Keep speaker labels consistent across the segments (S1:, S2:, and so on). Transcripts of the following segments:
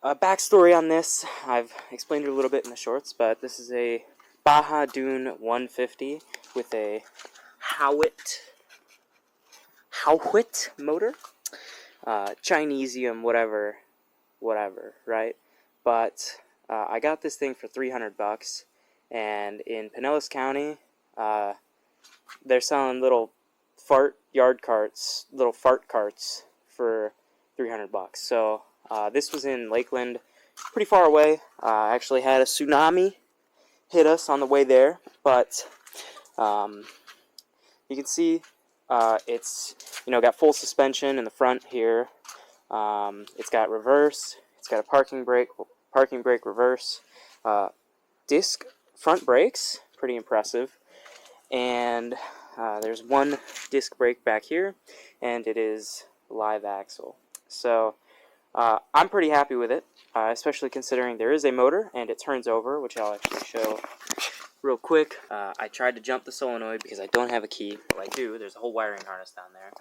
S1: Backstory on this, I've explained it a little bit in the shorts, but this is a Baja Dune 150 with a Howitt motor, Chinesium, whatever, right? But I got this thing for $300, and in Pinellas County, they're selling little fart carts for $300. So this was in Lakeland, pretty far away. Actually had a tsunami hit us on the way there, but you can see it's got full suspension in the front here. It's got reverse. It's got a parking brake reverse, disc front brakes, pretty impressive, and there's one disc brake back here, and it is live axle. So I'm pretty happy with it, especially considering there is a motor and it turns over, which I'll actually show real quick. I tried to jump the solenoid because I don't have a key. Well, I do. There's a whole wiring harness down there,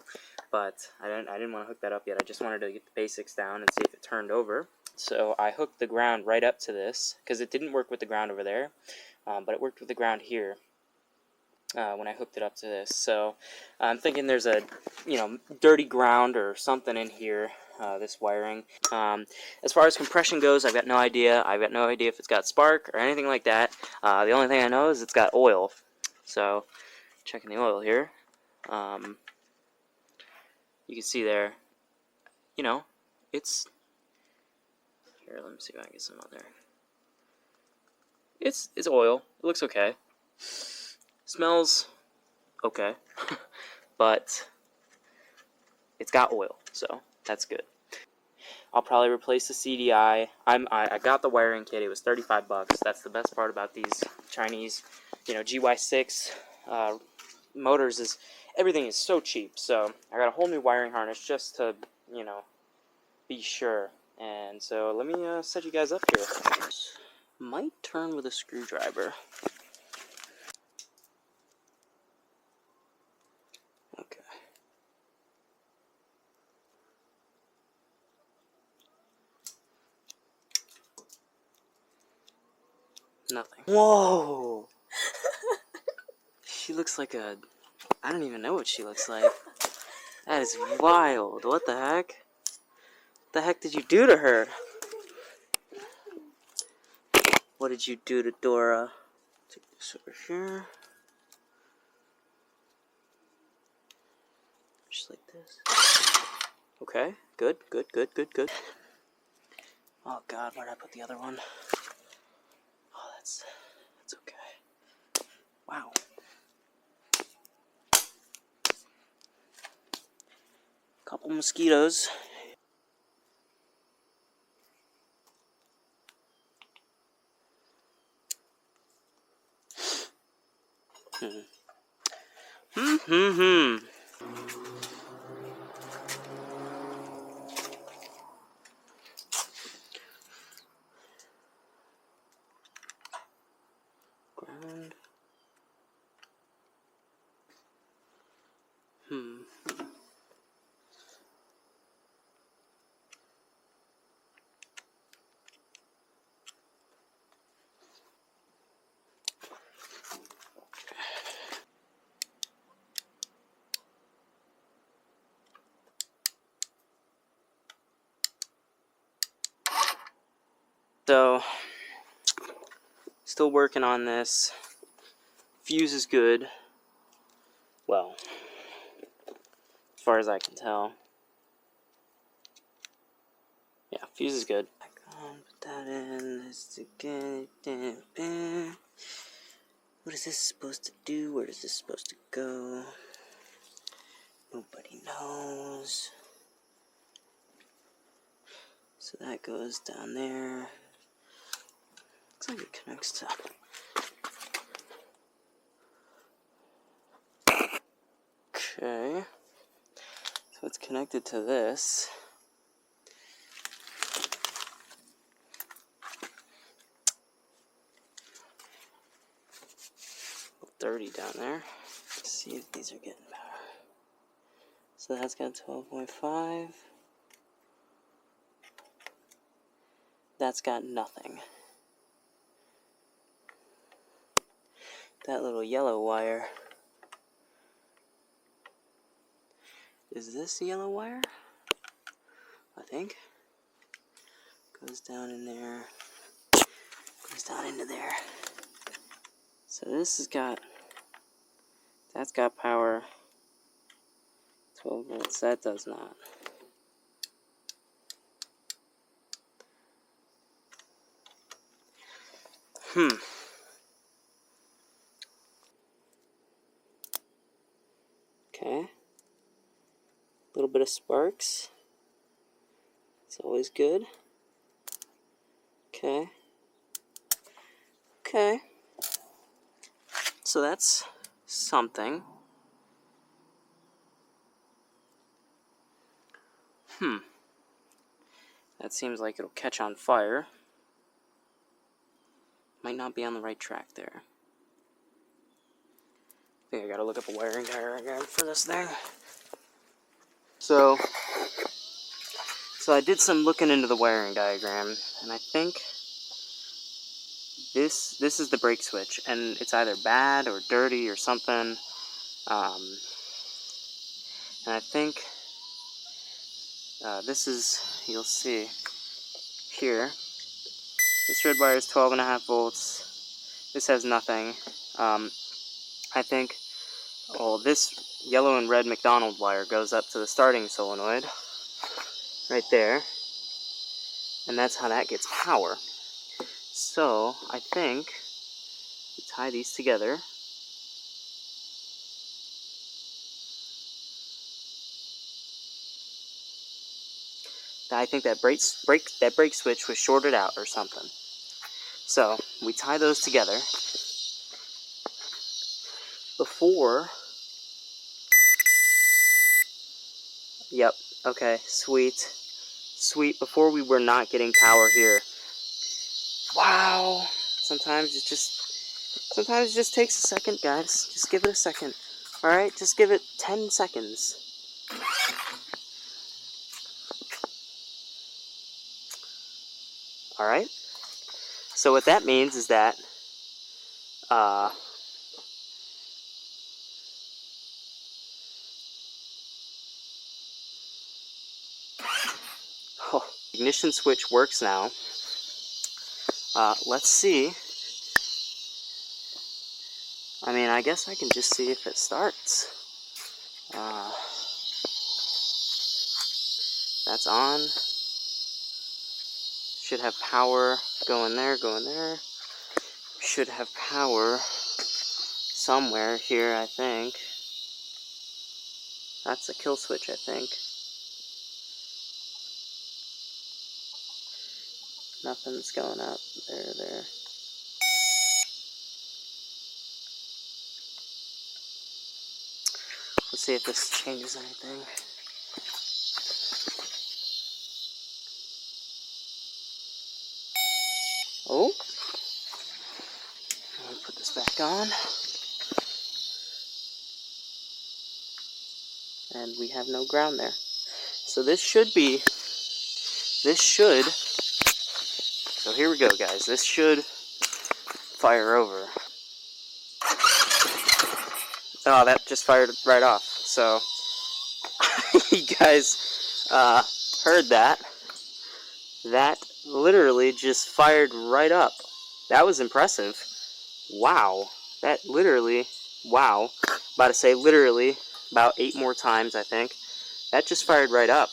S1: but I didn't want to hook that up yet. I just wanted to get the basics down and see if it turned over. So I hooked the ground right up to this because it didn't work with the ground over there, but it worked with the ground here when I hooked it up to this. So I'm thinking there's a dirty ground or something in here. This wiring. As far as compression goes, I've got no idea. I've got no idea if it's got spark or anything like that. The only thing I know is it's got oil. So, checking the oil here. You can see there, it's... Here, let me see if I can get some out there. It's oil. It looks okay. Smells okay. But it's got oil, so that's good. I'll probably replace the CDI. I got the wiring kit. It was $35. That's the best part about these Chinese, GY6 motors is everything is so cheap. So I got a whole new wiring harness just to, be sure. And so let me set you guys up here. Might turn with a screwdriver. Okay. Nothing. Whoa! She looks like a... I don't even know what she looks like. That is wild. What the heck? What the heck did you do to her? What did you do to Dora? Take this over here. Just like this. Okay. Good. Oh God, where did I put the other one? Oh, that's okay. Wow. Couple mosquitoes. Ground. So, still working on this. Fuse is good. Well, as far as I can tell. Yeah, fuse is good. Put that in. What is this supposed to do? Where is this supposed to go? Nobody knows. So that goes down there. Looks like it connects to... Okay. So it's connected to this. Dirty down there. Let's see if these are getting better. So that's got 12.5. that's got nothing. That little yellow wire. Is this the yellow wire? I think. Goes down in there. Goes down into there. So this has got, that's got power. 12 volts, that does not. Okay. A little bit of sparks. It's always good. Okay. Okay. So that's something. That seems like it'll catch on fire. Might not be on the right track there. I think I gotta look up a wiring diagram for this thing. So I did some looking into the wiring diagram, and I think this is the brake switch, and it's either bad or dirty or something. And I think this is, you'll see here, this red wire is 12.5 volts. This has nothing. I think, well, this yellow and red McDonald wire goes up to the starting solenoid, right there, and that's how that gets power. So, I think we tie these together. I think that brake switch was shorted out or something. So, we tie those together. Before... Yep, okay, sweet. Sweet, before we were not getting power here. Wow! Sometimes it just takes a second, guys. Just give it a second. Alright, just give it 10 seconds. Alright? So what that means is that, ignition switch works now. Let's see. I mean, I guess I can just see if it starts. That's on. Should have power going there, going there. Should have power somewhere here, I think. That's a kill switch, I think. Nothing's going up there. Let's see if this changes anything. Oh. Let me put this back on. And we have no ground there. So this should, so here we go, guys. This should fire over. Oh, that just fired right off. So, you guys heard that. That literally just fired right up. That was impressive. Wow. That literally, wow. About to say literally about 8 more times, I think. That just fired right up.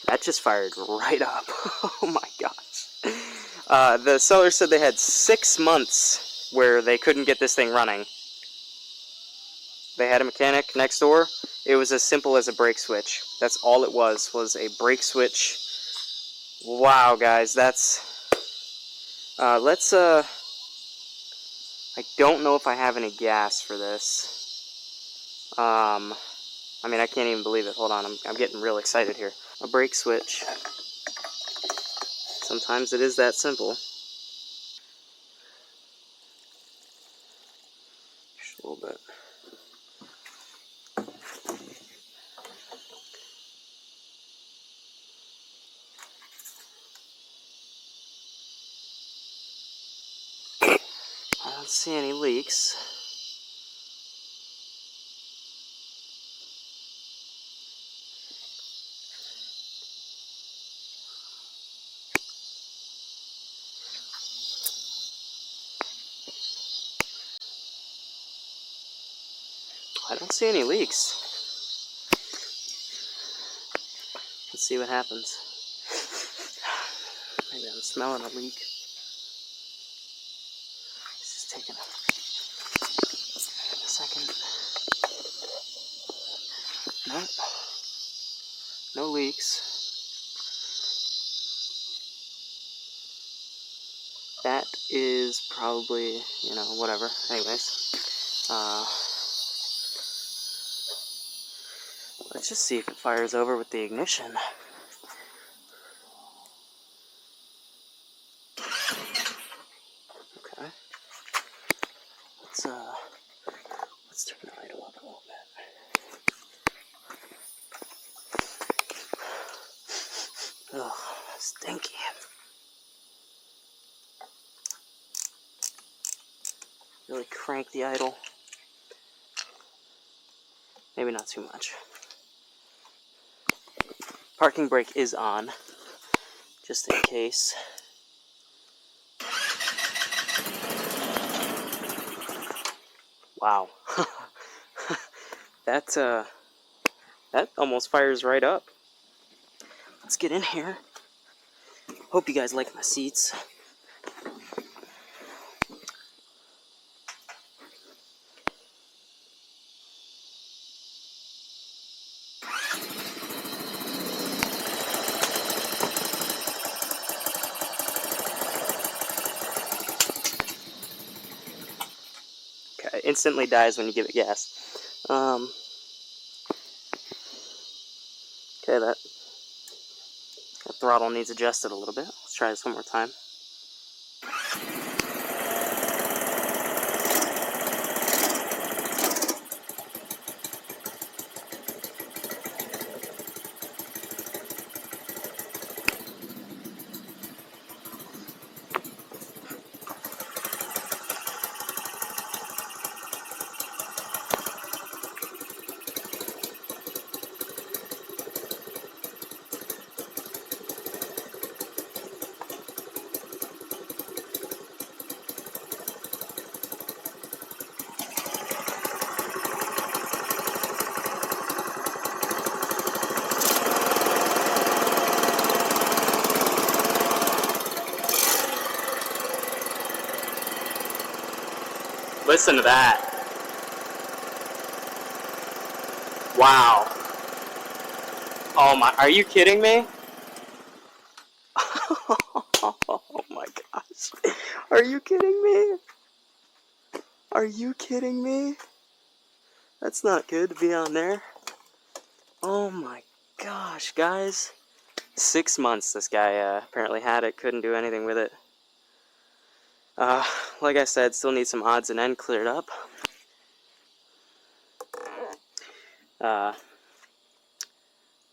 S1: That just fired right up. Oh my gosh. The seller said they had 6 months where they couldn't get this thing running. They had a mechanic next door. It was as simple as a brake switch. That's all it was a brake switch. Wow, guys, that's... I don't know if I have any gas for this. I mean, I can't even believe it. Hold on, I'm getting real excited here. A brake switch. Sometimes it is that simple. Just a little bit. I see any leaks. I don't see any leaks. Let's see what happens. Maybe I'm smelling a leak. This is taking a second. No. No leaks. That is probably, you know, whatever. Anyways. Let's just see if it fires over with the ignition. Okay. Let's turn the idle up a little bit. Ugh, stinky. Really crank the idle. Maybe not too much. Parking brake is on, just in case. Wow. That almost fires right up. Let's get in here. Hope you guys like my seats. Okay, it instantly dies when you give it gas. Okay, that throttle needs adjusted a little bit. Let's try this one more time. Listen to that. Wow. Oh my, are you kidding me? Oh my gosh. Are you kidding me? Are you kidding me? That's not good to be on there. Oh my gosh, guys. 6 months this guy apparently had it, couldn't do anything with it. Like I said, still need some odds and ends cleared up.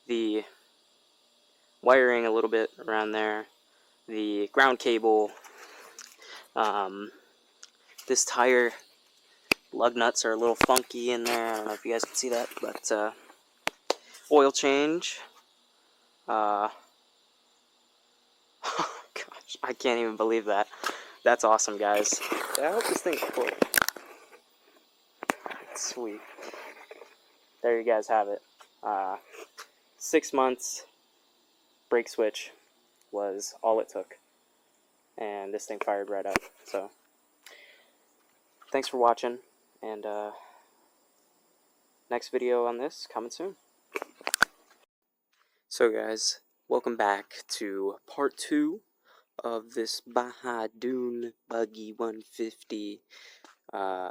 S1: The wiring a little bit around there. The ground cable. This tire lug nuts are a little funky in there. I don't know if you guys can see that, but oil change. Oh gosh, I can't even believe that. That's awesome, guys. I hope this thing's full. Sweet. There you guys have it. 6 months, brake switch was all it took. And this thing fired right up. So, thanks for watching. And next video on this coming soon. So guys, welcome back to part 2 of this Baja Dune Buggy 150. I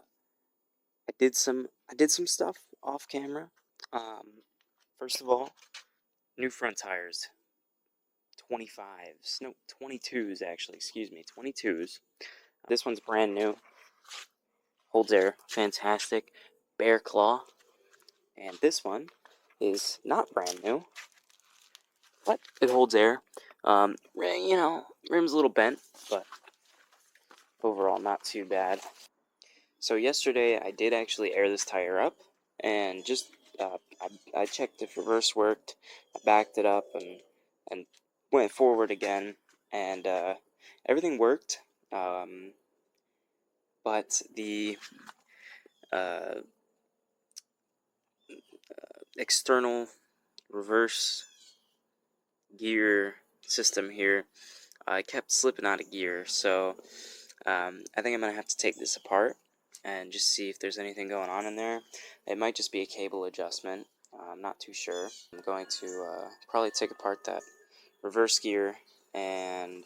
S1: did some stuff off camera. First of all, new front tires, 25s, no, 22s actually, excuse me, 22s. This one's brand new, holds air, fantastic, bear claw. And this one is not brand new, but it holds air. You know, rim's a little bent, but overall not too bad. So yesterday I did actually air this tire up, and just I checked if reverse worked. I backed it up and went forward again, and everything worked. But the uh, external reverse gear system here, I kept slipping out of gear. So I think I'm gonna have to take this apart and just see if there's anything going on in there. It might just be a cable adjustment. I'm not too sure. I'm going to probably take apart that reverse gear and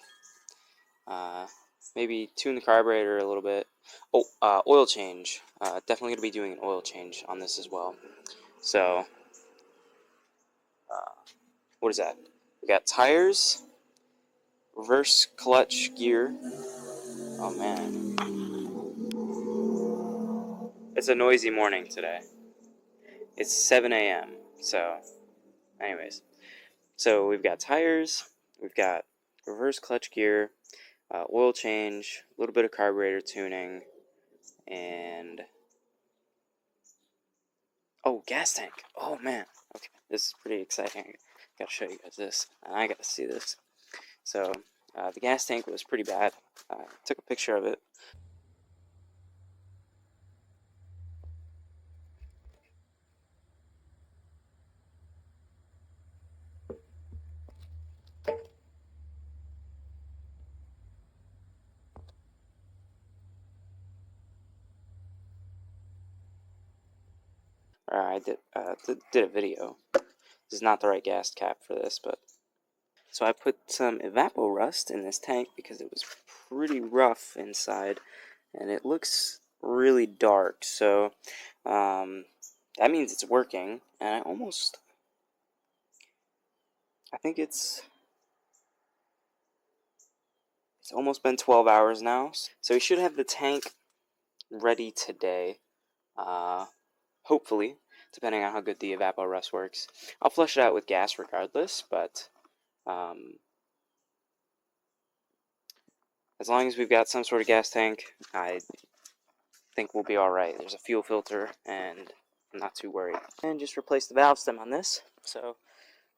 S1: maybe tune the carburetor a little bit. Oh, oil change. Definitely going to be doing an oil change on this as well. So, what is that? We got tires, reverse clutch gear. Oh man, it's a noisy morning today. It's 7 a.m. So, anyways, so we've got tires, we've got reverse clutch gear, oil change, a little bit of carburetor tuning, and oh, gas tank. Oh man. Okay, this is pretty exciting. I gotta show you guys this. I gotta see this. So, the gas tank was pretty bad. Took a picture of it. I did a video. This is not the right gas cap for this, but so I put some evapor rust in this tank because it was pretty rough inside, and it looks really dark. So that means it's working, and I think it's almost been 12 hours now. So we should have the tank ready today. Hopefully, depending on how good the evapor rust works. I'll flush it out with gas regardless, but as long as we've got some sort of gas tank, I think we'll be alright. There's a fuel filter, and I'm not too worried. And just replace the valve stem on this. So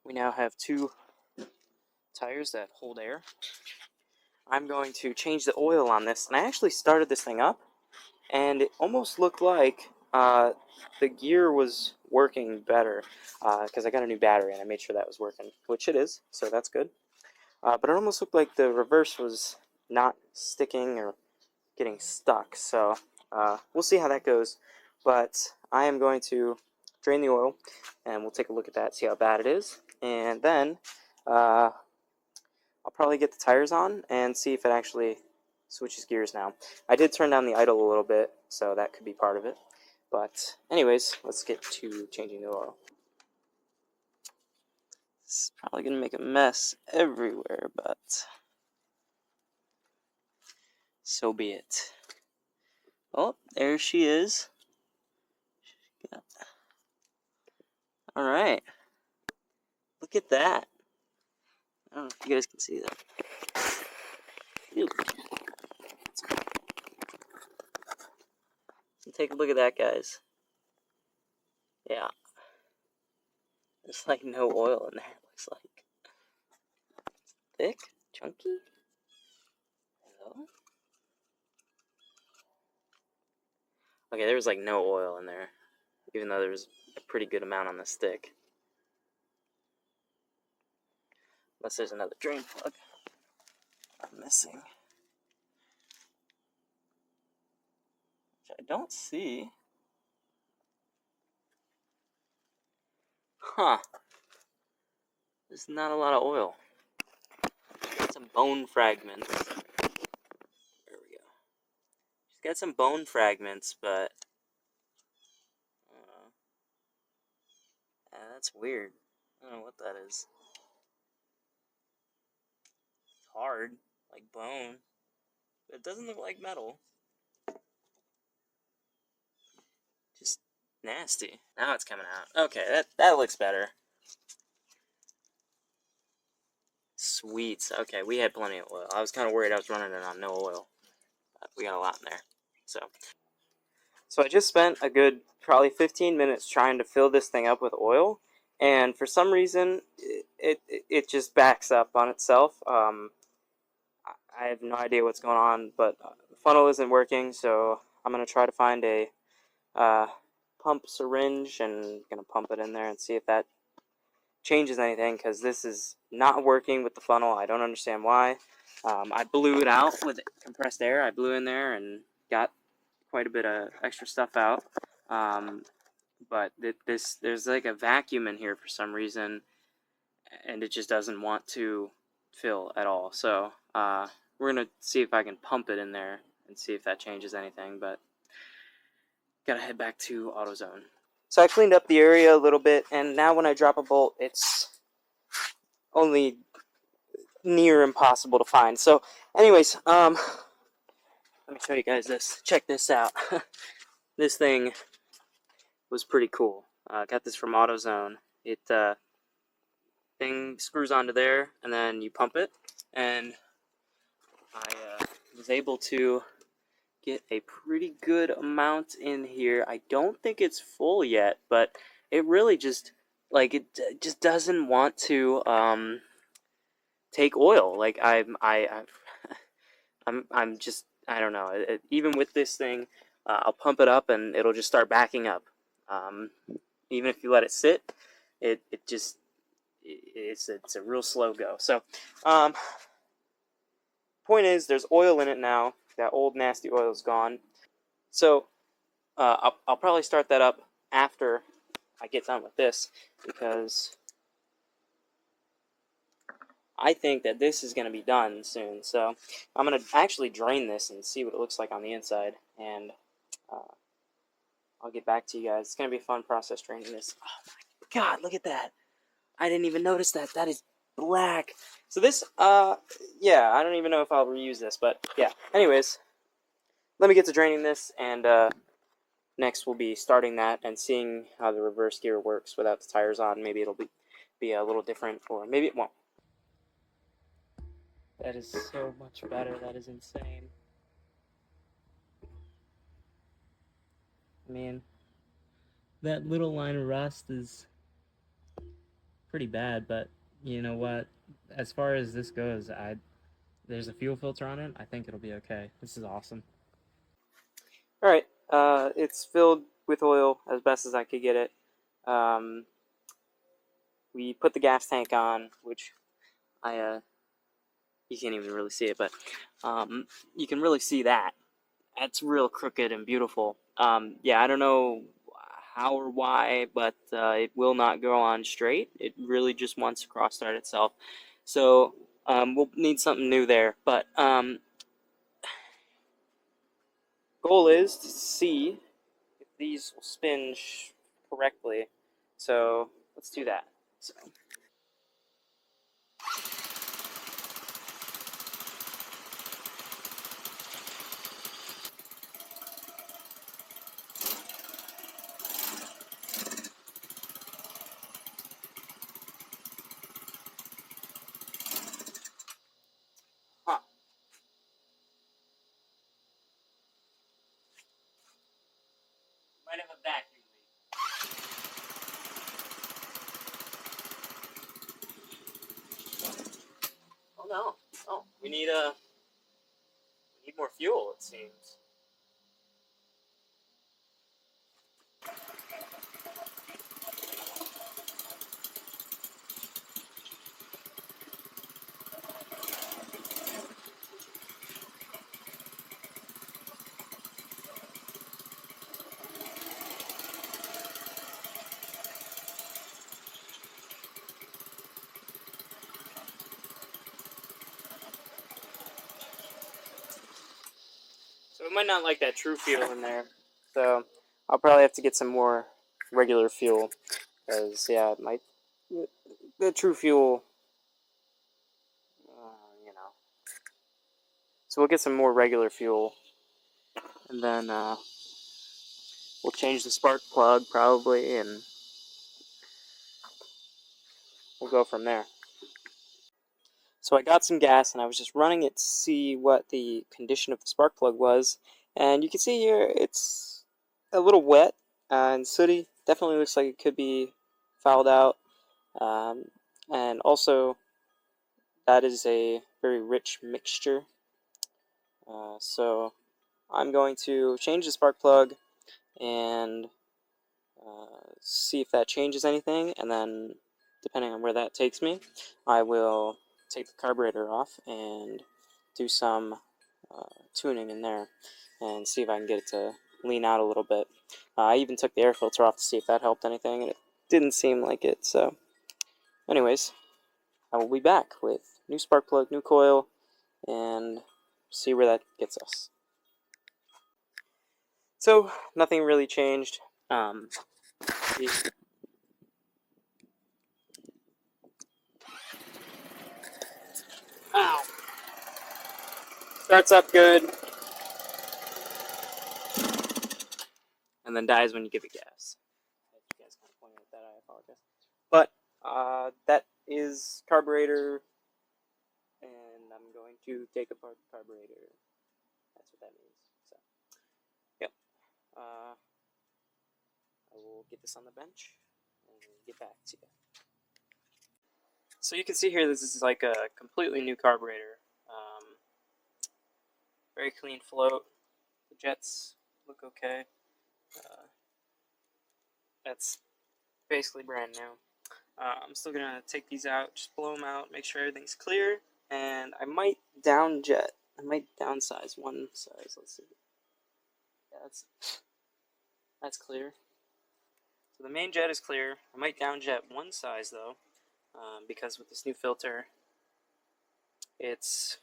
S1: we now have two tires that hold air. I'm going to change the oil on this, and I actually started this thing up, and it almost looked like the gear was working better because I got a new battery and I made sure that was working, which it is, so that's good. But it almost looked like the reverse was not sticking or getting stuck, so we'll see how that goes. But I am going to drain the oil, and we'll take a look at that, see how bad it is, and then I'll probably get the tires on and see if it actually switches gears now. I did turn down the idle a little bit, so that could be part of it. But anyways, let's get to changing the oil. This is probably going to make a mess everywhere, but so be it. Oh, there she is. Yeah. All right. Look at that. I don't know if you guys can see that. Ew. So take a look at that, guys. Yeah. There's like no oil in there, it looks like. Thick? Chunky? Hello? Okay, there was like no oil in there, even though there was a pretty good amount on the stick. Unless there's another drain plug I'm missing. Which I don't see. Huh. There's not a lot of oil. Got some bone fragments. There we go. She's got some bone fragments, but yeah, that's weird. I don't know what that is. It's hard, like bone. But it doesn't look like metal. Just nasty. Now it's coming out. Okay, that looks better. Sweet. Okay, we had plenty of oil. I was kind of worried I was running it on no oil. But we got a lot in there. So, So I just spent a good probably 15 minutes trying to fill this thing up with oil, and for some reason it just backs up on itself. I have no idea what's going on, but the funnel isn't working, so I'm gonna try to find a uh, pump syringe and gonna pump it in there and see if that changes anything, because this is not working with the funnel. I don't understand why. I blew it out with compressed air. I blew in there and got quite a bit of extra stuff out. But there's like a vacuum in here for some reason, and it just doesn't want to fill at all. So we're gonna see if I can pump it in there and see if that changes anything. But gotta head back to AutoZone. So I cleaned up the area a little bit, and now when I drop a bolt, it's only near impossible to find. So, anyways, let me show you guys this. Check this out. This thing was pretty cool. Got this from AutoZone. It thing screws onto there, and then you pump it, and I was able to get a pretty good amount in here. I don't think it's full yet, but it really just like it just doesn't want to take oil. Like I'm just I don't know. Even with this thing, I'll pump it up and it'll just start backing up. Um, Even if you let it sit, it just it's a real slow go. So, point is, there's oil in it now. That old nasty oil is gone. So I'll probably start that up after I get done with this, because I think that this is going to be done soon. So I'm going to actually drain this and see what it looks like on the inside, and uh, I'll get back to you guys. It's going to be a fun process draining this. Oh my god, look at that. I didn't even notice that. That is black. So this, yeah, I don't even know if I'll reuse this, but yeah. Anyways, let me get to draining this, and next we'll be starting that and seeing how the reverse gear works without the tires on. Maybe it'll be a little different, or maybe it won't. That is so much better. That is insane. I mean, that little line of rust is pretty bad, but you know what? As far as this goes, there's a fuel filter on it. I think it'll be okay. This is awesome. All right, it's filled with oil as best as I could get it. We put the gas tank on, which you can't even really see it, but you can really see that. That's real crooked and beautiful. Yeah, I don't know how or why, but it will not go on straight. It really just wants to cross start itself. So we'll need something new there. But goal is to see if these will spin correctly. So let's do that. So. Huh. Might have a vacuum leak. Oh no. Oh, we need more fuel, it seems. So we might not like that true fuel in there. So I'll probably have to get some more regular fuel. Because, yeah, the true fuel, you know. So we'll get some more regular fuel. And then we'll change the spark plug probably, and we'll go from there. So I got some gas, and I was just running it to see what the condition of the spark plug was. And you can see here, it's a little wet and sooty. Definitely looks like it could be fouled out. Um, and also, that is a very rich mixture. So I'm going to change the spark plug and see if that changes anything, and then depending on where that takes me, I will take the carburetor off and do some tuning in there and see if I can get it to lean out a little bit. I even took the air filter off to see if that helped anything, and it didn't seem like it. So anyways, I will be back with new spark plug, new coil, and see where that gets us. So nothing really changed. Ow. Starts up good, and then dies when you give it gas. If you guys kind of pointed at that, I apologize. But that is carburetor, and I'm going to take apart the carburetor. That's what that means. So, yep. I will get this on the bench and get back to you. So you can see here, this is like a completely new carburetor. Very clean float. The jets look okay. That's basically brand new. I'm still gonna take these out, just blow them out, make sure everything's clear, and I might down jet. I might downsize one size. Let's see. Yeah, that's clear. So the main jet is clear. I might down jet one size though, because with this new filter, it's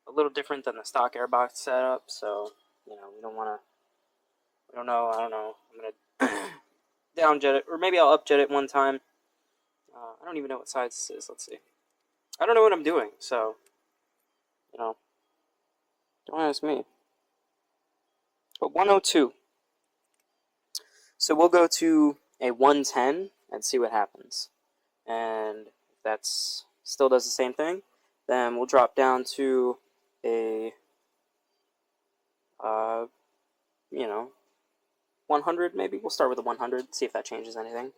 S1: a little different than the stock airbox setup. So we don't want to. I don't know. I'm gonna down jet it, or maybe I'll up jet it one time. I don't even know what size this is. Let's see. I don't know what I'm doing, so don't ask me. But 102. So we'll go to a 110 and see what happens. And if that still does the same thing, then we'll drop down to a 100 maybe. We'll start with a 100, see if that changes anything,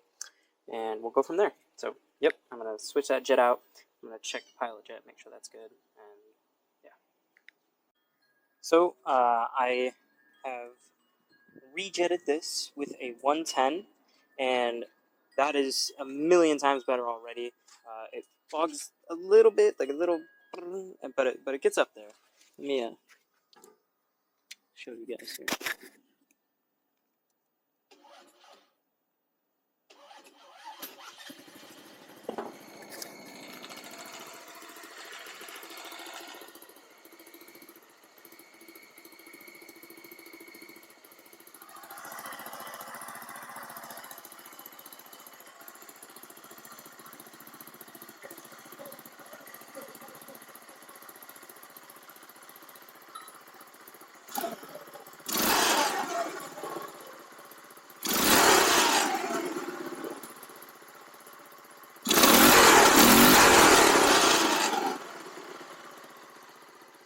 S1: and we'll go from there. So yep, I'm gonna switch that jet out. I'm gonna check the pilot jet, make sure that's good, and yeah. So I have rejetted this with a 110, and that is a million times better already. It fogs a little bit, like a little, but it gets up there. Let me show you guys here.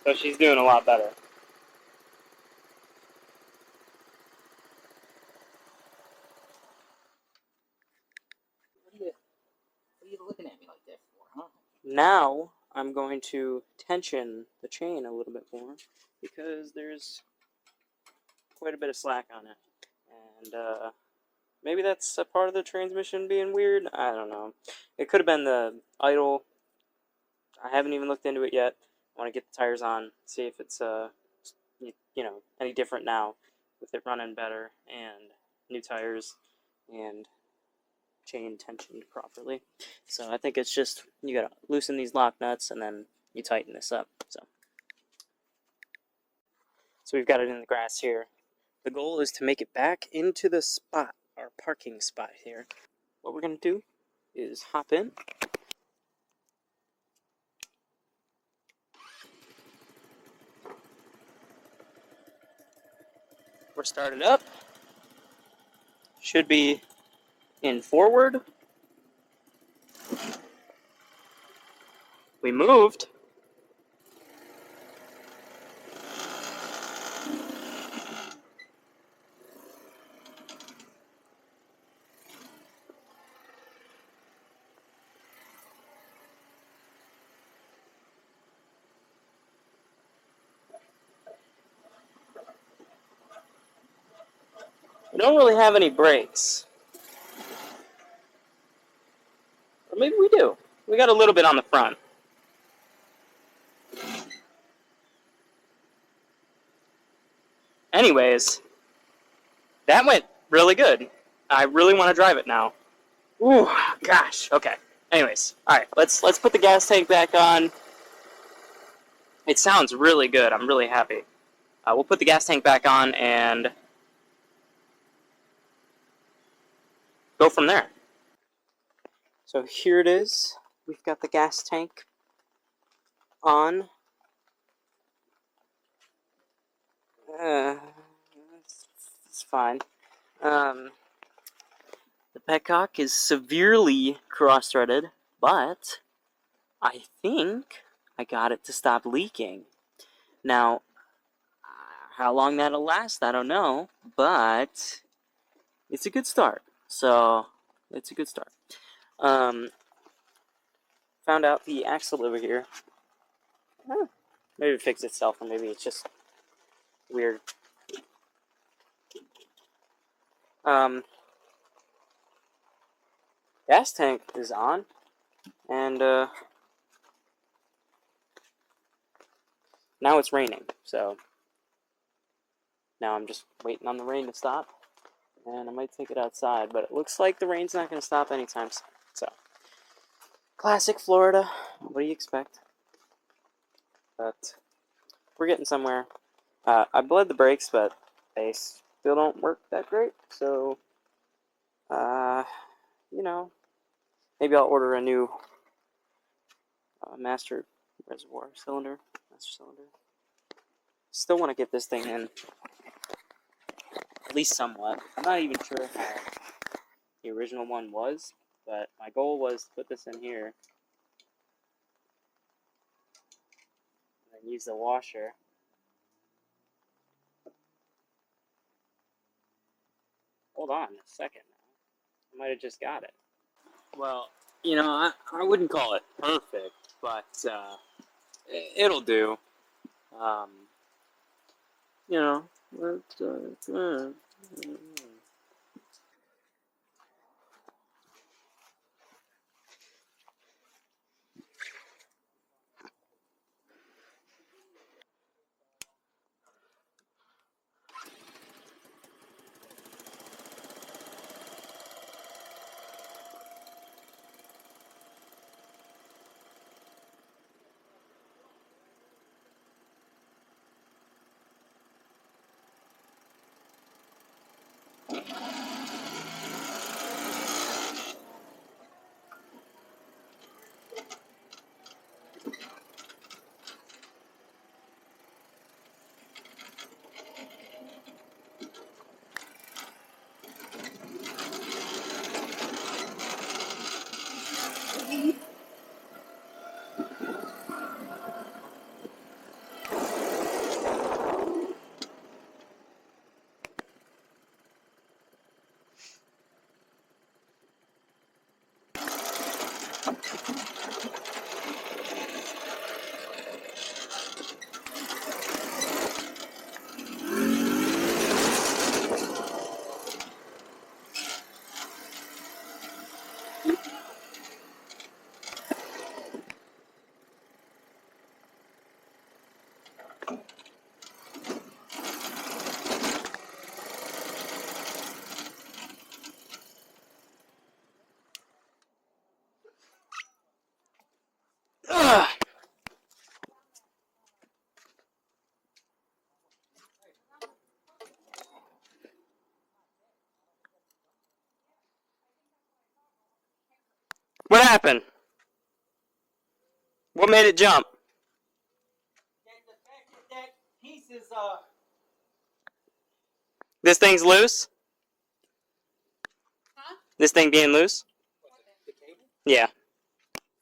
S1: So she's doing a lot better.
S2: What are you looking at me like that for, huh?
S1: Now I'm going to tension the chain a little bit more because there's quite a bit of slack on it. And maybe that's a part of the transmission being weird. I don't know. It could have been the idle. I haven't even looked into it yet. I want to get the tires on, see if it's any different now with it running better and new tires and chain tensioned properly. So I think it's just you gotta loosen these lock nuts and then you tighten this up. So we've got it in the grass here. The goal is to make it back into the spot, our parking spot here. What we're gonna do is hop in. We're started up. Should be in forward. We moved. We don't really have any brakes. Or maybe we do. We got a little bit on the front. Anyways, that went really good. I really want to drive it now. Ooh, gosh. Okay. Anyways, all right. Let's put the gas tank back on. It sounds really good. I'm really happy. We'll put the gas tank back on and go from there. So here it is. We've got the gas tank on. It's fine. The petcock is severely cross-threaded, but I think I got it to stop leaking. Now, how long that'll last, I don't know, but it's a good start. So, it's a good start. Found out the axle over here. Maybe it fixed itself, or maybe it's just weird. Gas tank is on, and now it's raining, so now I'm just waiting on the rain to stop, and I might take it outside, but it looks like the rain's not going to stop anytime soon. So, classic Florida. What do you expect? But we're getting somewhere. I bled the brakes, but they still don't work that great, so you know, maybe I'll order a new master cylinder. Still want to get this thing in, at least somewhat. I'm not even sure how the original one was, but my goal was to put this in here and then use the washer. Hold on a second. I might have just got it. Well, you know, I wouldn't call it perfect, but it'll do. You know, ugh. What happened? What made it jump?
S2: That piece is
S1: This thing's loose?
S3: Huh?
S1: This thing being loose?
S2: the cable.
S1: Yeah.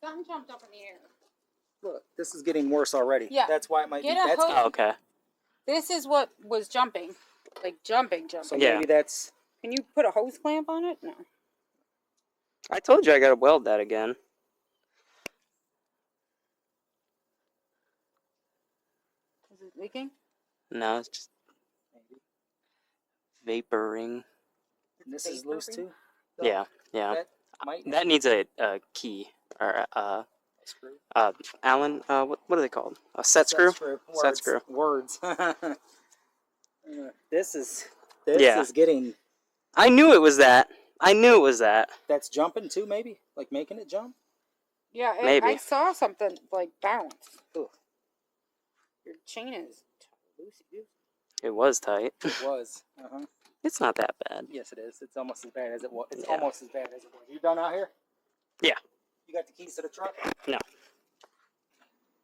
S3: Something jumped up in the air.
S2: Look, this is getting worse already.
S3: Yeah.
S2: That's why it might
S3: Get
S2: be.
S3: a
S2: That's
S3: hose.
S1: Oh, okay.
S3: This is what was jumping. Like jumping.
S2: so
S1: Yeah.
S2: maybe that's.
S3: Can you put a hose clamp on it? No.
S1: I told you I gotta weld that again.
S3: Is it leaking?
S1: No, it's just
S2: Maybe.
S1: vaporing.
S2: And this is loose too?
S1: Yeah, yeah.
S2: That might
S1: That needs a key or
S2: screw.
S1: Allen. What are they called? A set screw. Set screw.
S2: Words. This
S1: Yeah.
S2: is getting.
S1: I knew it was that. I knew it was that.
S2: That's jumping too, maybe? Like making it jump?
S3: Yeah,
S1: Maybe.
S3: I saw something like bounce.
S2: Ugh.
S3: Your chain is loosey.
S1: It was tight.
S2: It was. Uh-huh.
S1: It's not that bad.
S2: Yes, it is. It's almost as bad as it was. It's
S1: Yeah.
S2: almost as bad as it was. You done out here?
S1: Yeah.
S2: You got the keys to the truck?
S1: No.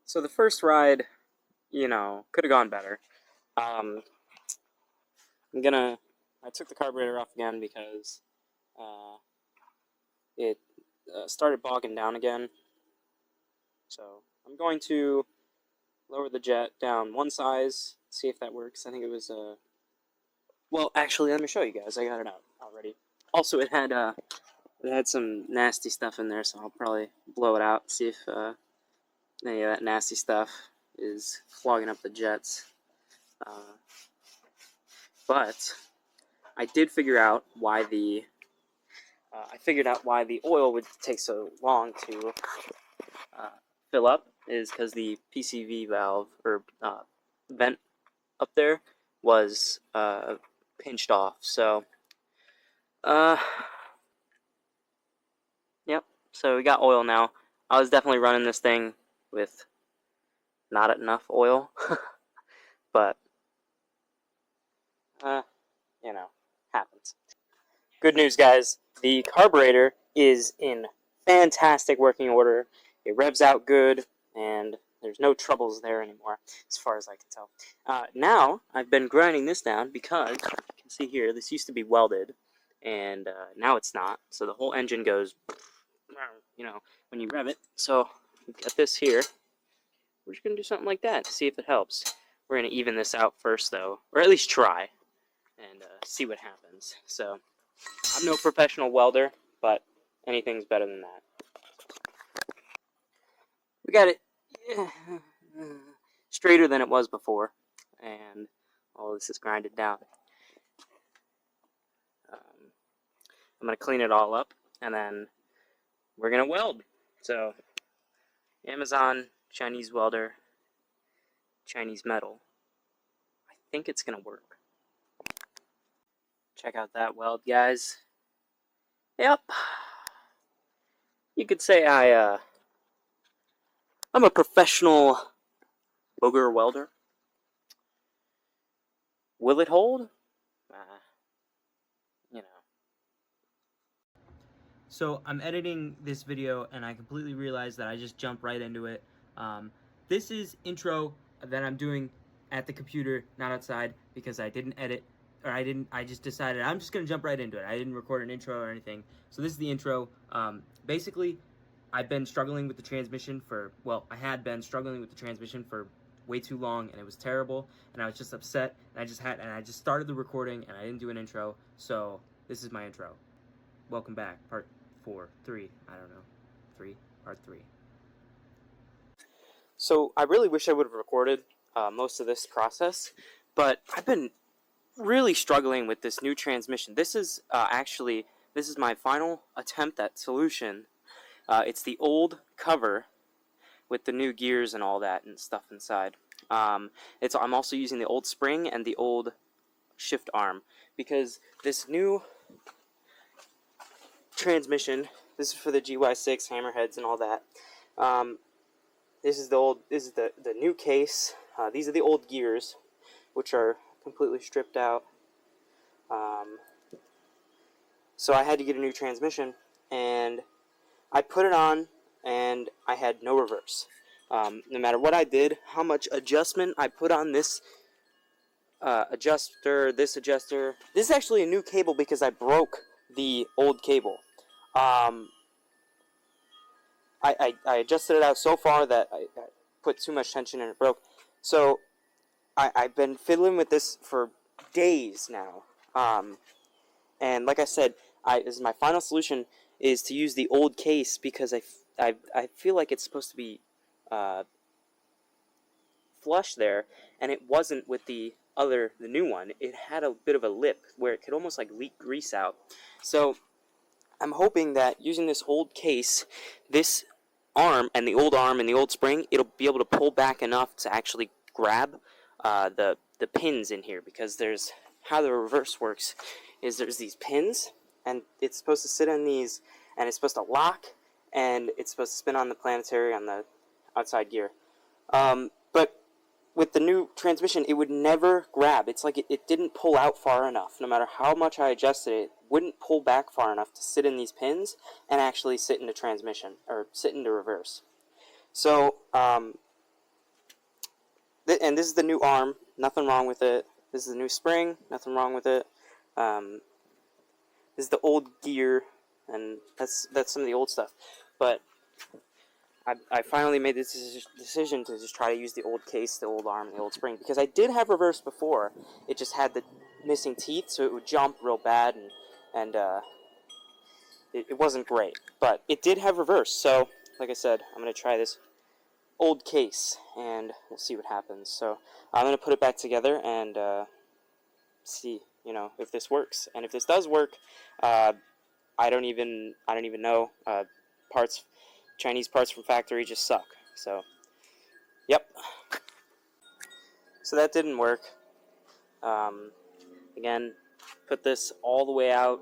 S1: So the first ride, you know, could have gone better. I took the carburetor off again because it started bogging down again. So I'm going to lower the jet down one size, see if that works. I think it was well, actually, let me show you guys. I got it out already. Also, it had some nasty stuff in there, so I'll probably blow it out, see if any of that nasty stuff is clogging up the jets. But I did figure out why the oil would take so long to fill up is because the PCV valve or vent up there was pinched off. So, yep. So we got oil now. I was definitely running this thing with not enough oil, but you know, happens. Good news, guys. The carburetor is in fantastic working order. It revs out good, and there's no troubles there anymore, as far as I can tell. Now, I've been grinding this down because, you can see here, this used to be welded, and now it's not. So the whole engine goes, you know, when you rev it. So we've got this here. We're just going to do something like that to see if it helps. We're going to even this out first, though, or at least try, and see what happens. So I'm no professional welder, but anything's better than that. We got it straighter than it was before, and all this is grinded down. I'm going to clean it all up, and then we're going to weld. So, Amazon, Chinese welder, Chinese metal. I think it's going to work. Check out that weld, guys. Yep. You could say I'm a professional booger welder. Will it hold? You know. So I'm editing this video and I completely realized that I just jumped right into it. This is intro that I'm doing at the computer, not outside, because I didn't edit, or I just decided I'm just gonna jump right into it. I didn't record an intro or anything. So this is the intro. Basically, I've been struggling with the transmission I had been struggling with the transmission for way too long, and it was terrible, and I was just upset, and I just started the recording, and I didn't do an intro, so this is my intro. Welcome back, part 4, 3, I don't know, 3, part 3. So I really wish I would have recorded most of this process, but I've been really struggling with this new transmission. This is my final attempt at solution. It's the old cover with the new gears and all that and stuff inside. I'm also using the old spring and the old shift arm because this new transmission, this is for the GY6 hammerheads and all that. This is the new case. These are the old gears, which are completely stripped out. So I had to get a new transmission, and I put it on, and I had no reverse. No matter what I did, how much adjustment I put on this adjuster, this adjuster. This is actually a new cable because I broke the old cable. I adjusted it out so far that I put too much tension and it broke. So I've been fiddling with this for days now. And like I said, this is my final solution is to use the old case because I feel like it's supposed to be flush there, and it wasn't with the the new one, it had a bit of a lip where it could almost like leak grease out. So I'm hoping that using this old case, this arm and the old spring, it'll be able to pull back enough to actually grab the pins in here, because there's how the reverse works is there's these pins, and it's supposed to sit on these, and it's supposed to lock, and it's supposed to spin on the planetary on the outside gear. But with the new transmission, it would never grab. It's like it didn't pull out far enough. No matter how much I adjusted it, it wouldn't pull back far enough to sit in these pins and actually sit into transmission, or sit into reverse. So, and this is the new arm, nothing wrong with it. This is the new spring, nothing wrong with it. This is the old gear, and that's some of the old stuff. But I finally made this decision to just try to use the old case, the old arm, the old spring, because I did have reverse before. It just had the missing teeth, so it would jump real bad, and it wasn't great. But it did have reverse, so like I said, I'm going to try this old case, and we'll see what happens. So I'm going to put it back together and see, if this works. And if this does work, I don't even know. Chinese parts from factory just suck. So, yep. So that didn't work. Again, put this all the way out.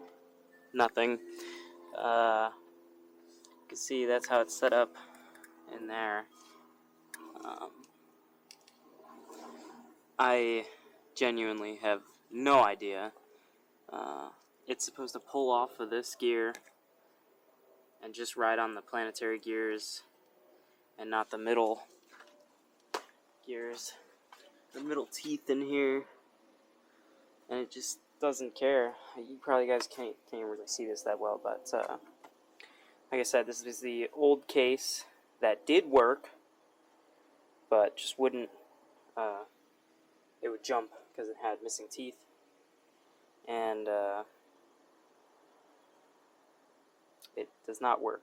S1: Nothing. You can see that's how it's set up in there. I genuinely have no idea. It's supposed to pull off of this gear and just ride on the planetary gears and not the middle gears, the middle teeth in here, and it just doesn't care. You probably guys can't really see this that well, but like I said, this is the old case that did work, but just wouldn't, it would jump because it had missing teeth, and it does not work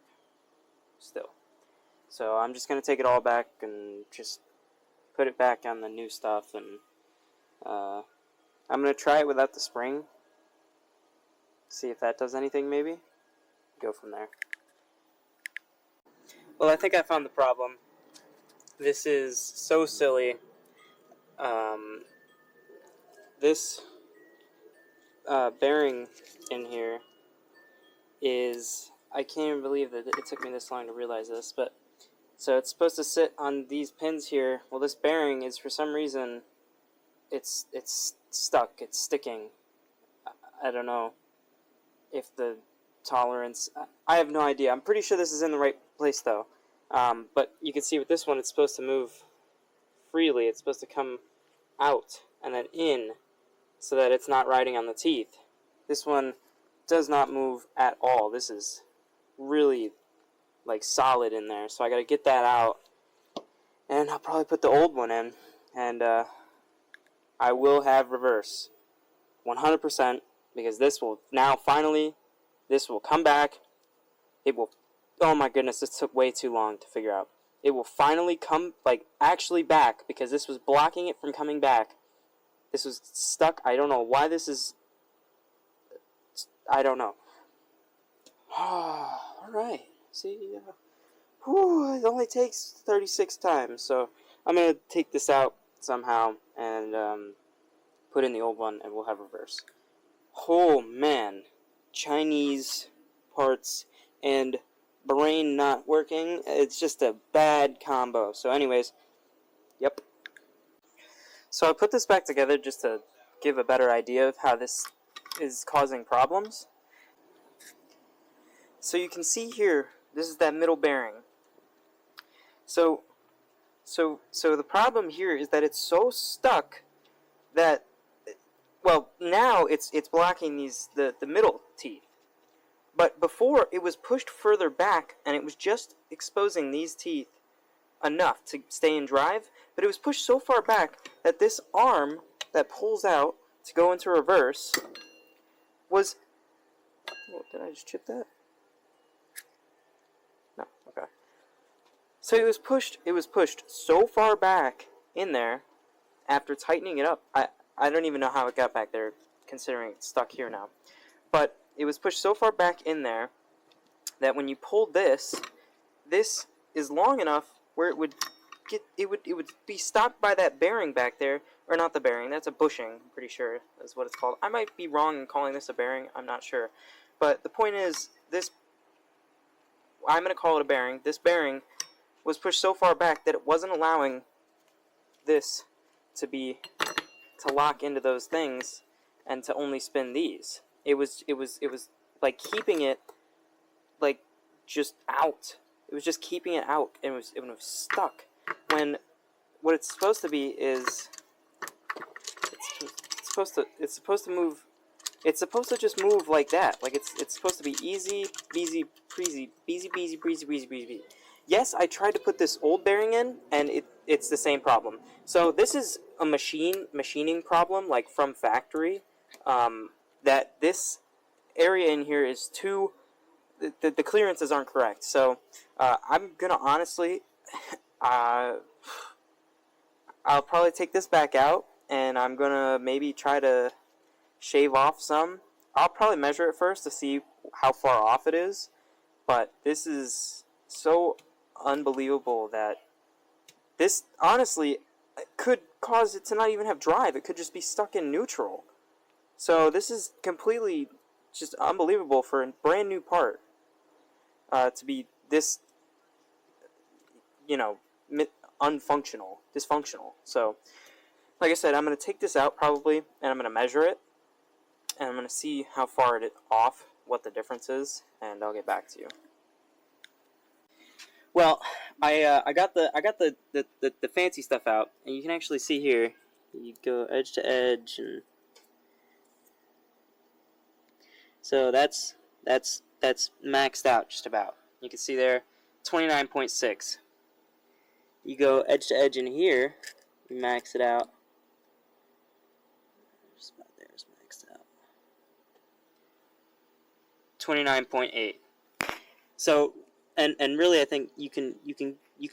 S1: still. So I'm just going to take it all back and just put it back on the new stuff, and I'm going to try it without the spring, see if that does anything maybe, go from there. Well, I think I found the problem. This is so silly. This bearing in here is, I can't even believe that it took me this long to realize this, but so it's supposed to sit on these pins here. Well, this bearing is, for some reason, it's stuck, it's sticking. I don't know if the tolerance, I have no idea. I'm pretty sure this is in the right place though. But you can see with this one, it's supposed to move freely. It's supposed to come out and then in, so that it's not riding on the teeth. This one does not move at all. This is really like solid in there, so I gotta get that out, and I'll probably put the old one in, and I will have reverse 100%, because this will now finally, this will come back. It will, oh my goodness, this took way too long to figure out. It will finally come, like, actually back, because this was blocking it from coming back. This was stuck. I don't know why this is, I don't know. Alright, see, it only takes 36 times, so I'm going to take this out somehow and put in the old one, and we'll have reverse. Oh man, Chinese parts and brain not working, it's just a bad combo. So anyways, yep. So I put this back together just to give a better idea of how this is causing problems. So you can see here, this is that middle bearing. So the problem here is that it's so stuck that, well, now it's blocking the middle teeth. But before, it was pushed further back, and it was just exposing these teeth enough to stay in drive, but it was pushed so far back that this arm that pulls out to go into reverse was... Oh, did I just chip that? No, okay. So it was pushed so far back in there after tightening it up. I don't even know how it got back there, considering it's stuck here now. But it was pushed so far back in there that when you pulled this, this is long enough where it would be stopped by that bearing back there, or not the bearing. That's a bushing. I'm pretty sure is what it's called. I might be wrong in calling this a bearing. I'm not sure, but the point is this. I'm going to call it a bearing. This bearing was pushed so far back that it wasn't allowing this to lock into those things and to only spin these. It was like keeping it like just out. It was just keeping it out, and it was stuck. When what it's supposed to be is it's supposed to move. It's supposed to just move like that. Like it's supposed to be easy, breezy, breezy. Yes, I tried to put this old bearing in, and it's the same problem. So this is a machining problem, like from factory. That this area in here is too. The clearances aren't correct. So I'm gonna honestly, I'll probably take this back out, and I'm gonna maybe try to shave off some. I'll probably measure it first to see how far off it is. But this is so unbelievable that this honestly could cause it to not even have drive. It could just be stuck in neutral. So this is completely just unbelievable for a brand new part to be this, dysfunctional. So, like I said, I'm going to take this out probably, and I'm going to measure it, and I'm going to see how far it is off, what the difference is, and I'll get back to you. Well, I got the fancy stuff out, and you can actually see here. You go edge to edge, and so that's maxed out just about. You can see there, 29.6. You go edge to edge in here, you max it out. Just about there is maxed out. 29.8. So, and really, I think you can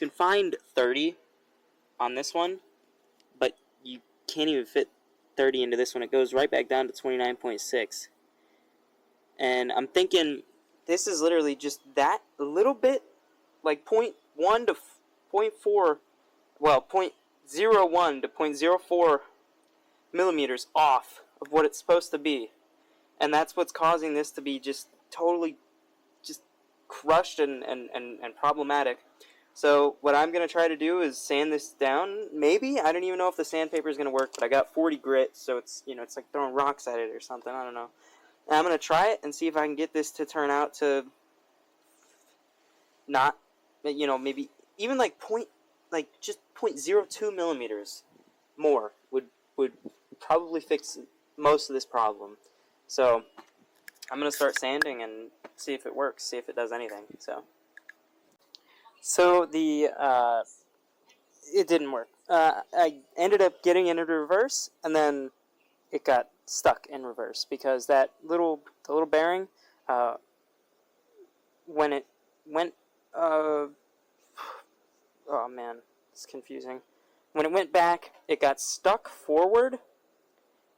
S1: find 30 on this one, but you can't even fit 30 into this one. It goes right back down to 29.6. And I'm thinking this is literally just that little bit, like 0.1 to 0.4, well, 0.01 to 0.04 millimeters off of what it's supposed to be. And that's what's causing this to be just totally just crushed and problematic. So what I'm going to try to do is sand this down. Maybe. I don't even know if the sandpaper is going to work, but I got 40 grit, so it's, it's like throwing rocks at it or something. I don't know. And I'm going to try it and see if I can get this to turn out to not, maybe even like just 0.02 millimeters more would probably fix most of this problem. So I'm going to start sanding and see if it works, see if it does anything. So it didn't work. I ended up getting it into reverse, and then it got stuck in reverse because the little bearing, when it went, oh man, it's confusing. When it went back, it got stuck forward,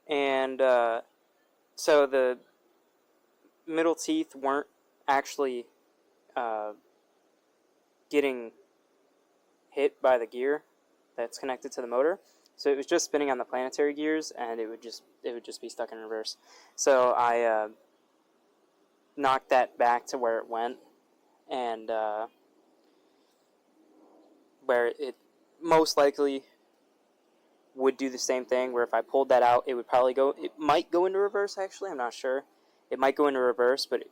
S1: and so the middle teeth weren't actually getting hit by the gear that's connected to the motor. So it was just spinning on the planetary gears, and it would just be stuck in reverse. So I knocked that back to where it went, and where it most likely would do the same thing. Where if I pulled that out, it would probably go. It might go into reverse. Actually, I'm not sure. It might go into reverse, but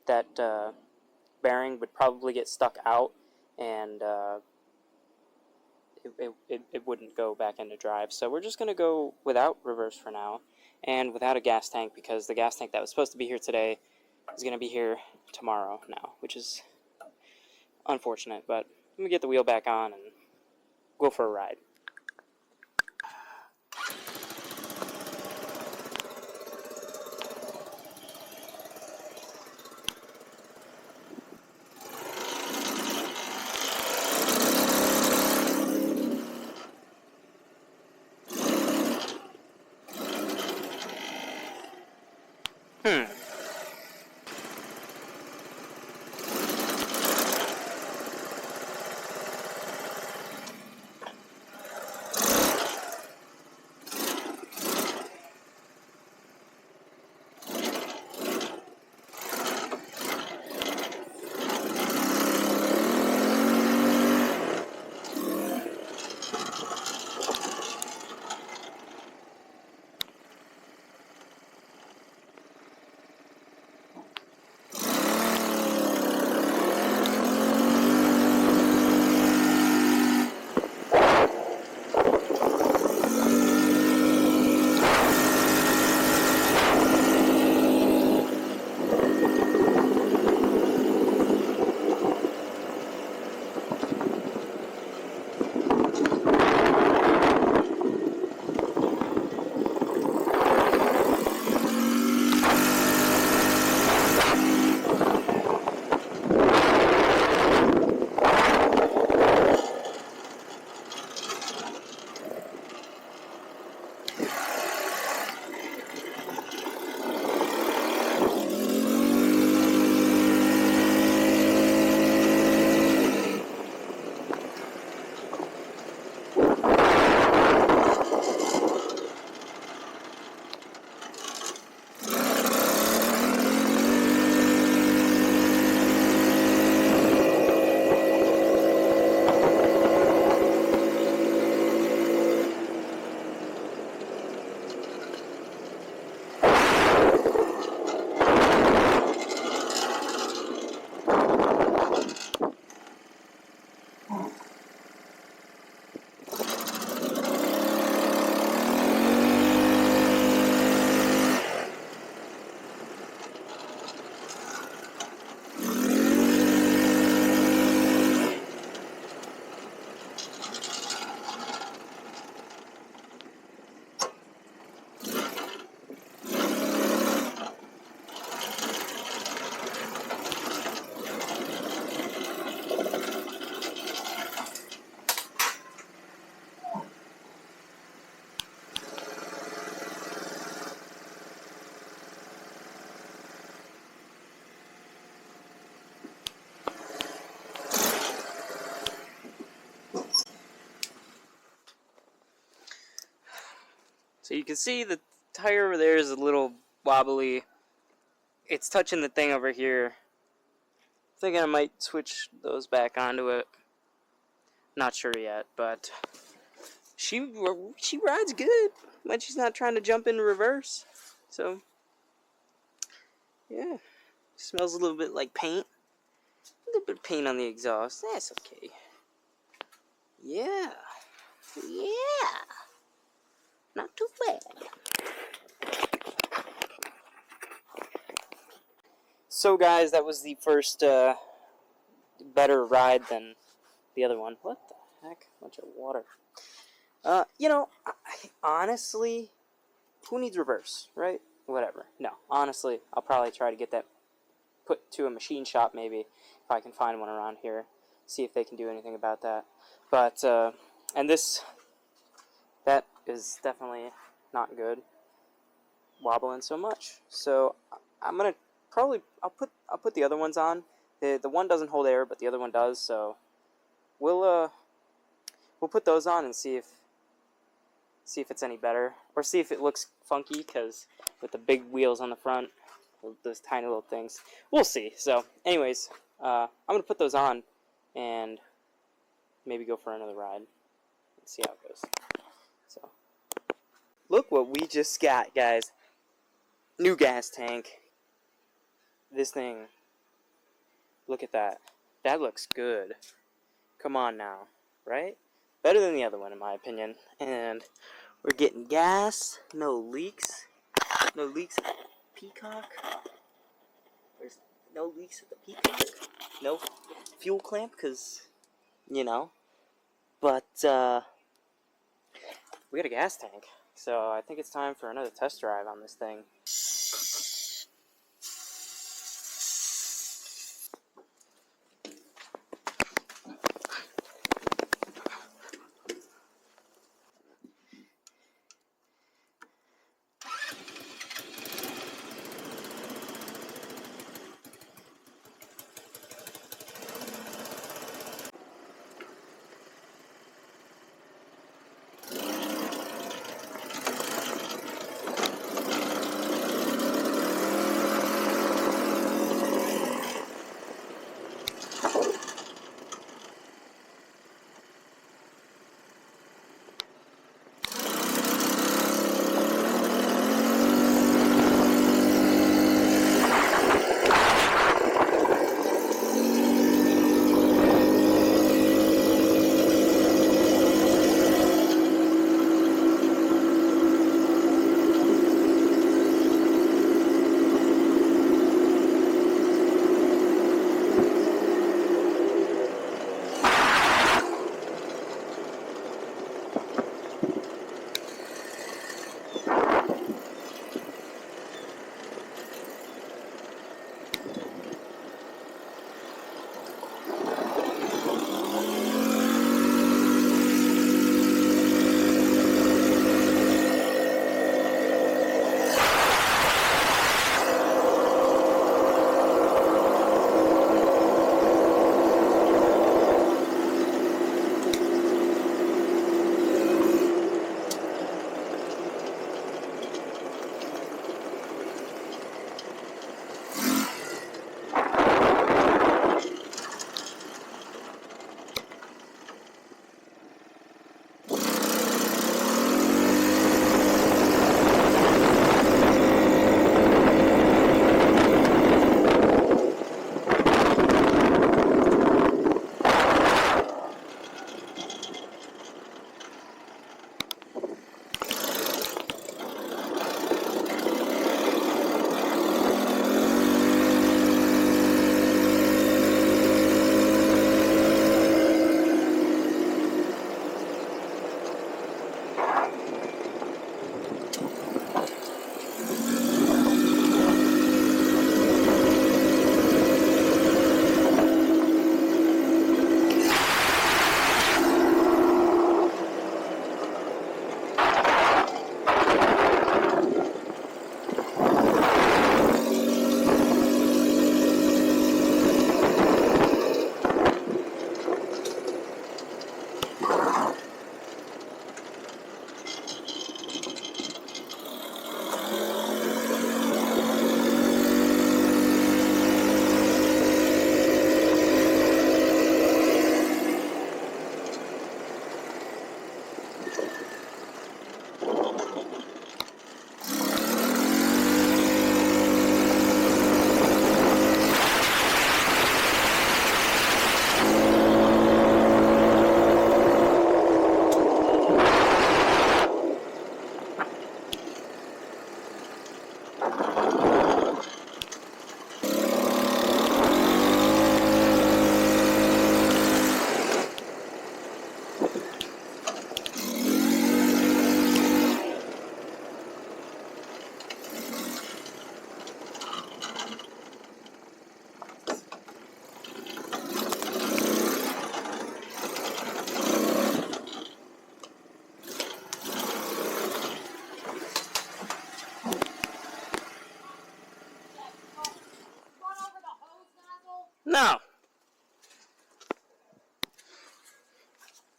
S1: that bearing would probably get stuck out, and it wouldn't go back into drive. So we're just going to go without reverse for now, and without a gas tank, because the gas tank that was supposed to be here today is going to be here tomorrow now, which is unfortunate. But let me get the wheel back on and go for a ride. So you can see the tire over there is a little wobbly. It's touching the thing over here. Thinking I might switch those back onto it. Not sure yet, but she rides good when she's not trying to jump in reverse. So yeah, smells a little bit like paint. A little bit of paint on the exhaust. That's okay. Yeah, yeah, not too bad. So guys, that was the first better ride than the other one. What the heck? Bunch of water. You know, honestly, who needs reverse, right? Whatever. No, honestly, I'll probably try to get that put to a machine shop maybe if I can find one around here. See if they can do anything about that. But and that is definitely not good. Wobbling so much. So I'm gonna probably I'll put the other ones on. The one doesn't hold air, but the other one does. So we'll put those on and see if it's any better, or see if it looks funky, because with the big wheels on the front, those tiny little things, we'll see. So anyways, I'm gonna put those on and maybe go for another ride and see how it goes. So look what we just got, guys. New gas tank. This thing, look at that. That looks good. Come on now, right? Better than the other one in my opinion. And we're getting gas, no leaks. No leaks at the Peacock. There's no leaks at the Peacock. No fuel clamp, because, you know. But, we got a gas tank. So I think it's time for another test drive on this thing.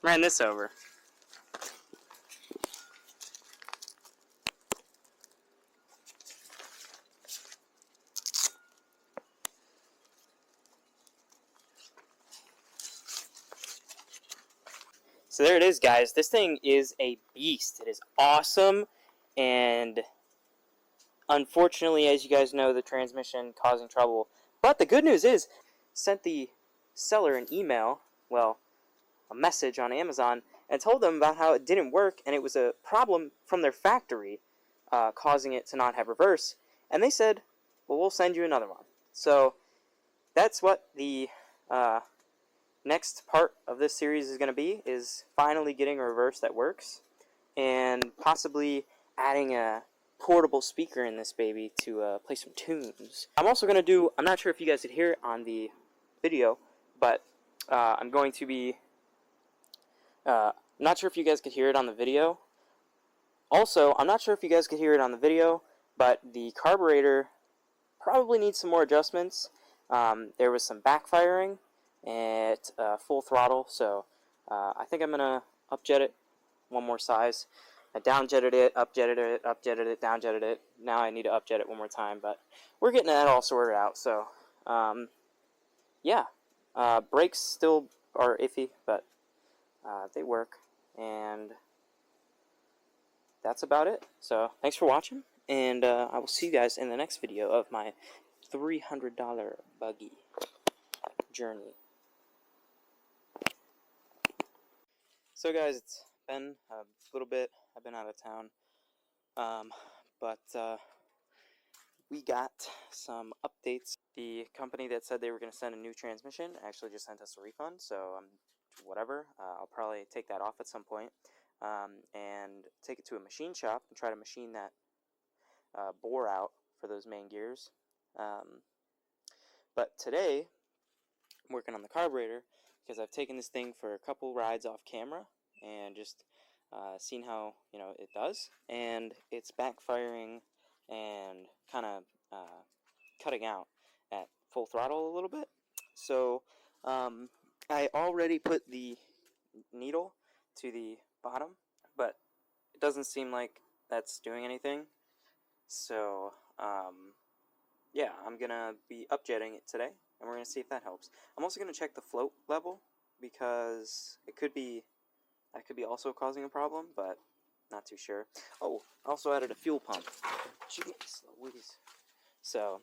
S1: ran this over. So there it is, guys. This thing is a beast. It is awesome, and unfortunately, as you guys know, the transmission causing trouble. But the good news is, sent the seller an email, well, a message on Amazon, and told them about how it didn't work, and it was a problem from their factory, causing it to not have reverse. And they said, well, we'll send you another one. So that's what the next part of this series is going to be, is finally getting a reverse that works, and possibly adding a portable speaker in this baby to play some tunes. I'm also going to do, I'm not sure if you guys could hear it on the video, but I'm going to be, not sure if you guys could hear it on the video. Also, I'm not sure if you guys could hear it on the video, but the carburetor probably needs some more adjustments. There was some backfiring at full throttle, so I think I'm going to upjet it one more size. I downjetted it, upjetted it, upjetted it, downjetted it. Now I need to upjet it one more time, but we're getting that all sorted out. So, yeah, brakes still are iffy, but they work, and that's about it. So, thanks for watching, and I will see you guys in the next video of my $300 buggy journey. So guys, it's been a little bit, I've been out of town, but we got some updates. The company that said they were going to send a new transmission actually just sent us a refund, so whatever, I'll probably take that off at some point, and take it to a machine shop and try to machine that bore out for those main gears. But today, I'm working on the carburetor, because I've taken this thing for a couple rides off camera and just seen how it does, and it's backfiring and kind of cutting out at full throttle a little bit. So I already put the needle to the bottom, but it doesn't seem like that's doing anything. So yeah, I'm gonna be upjetting it today, and we're going to see if that helps. I'm also going to check the float level, because it could be, that could be also causing a problem, but not too sure. Oh, I also added a fuel pump. Jeez Louise. So,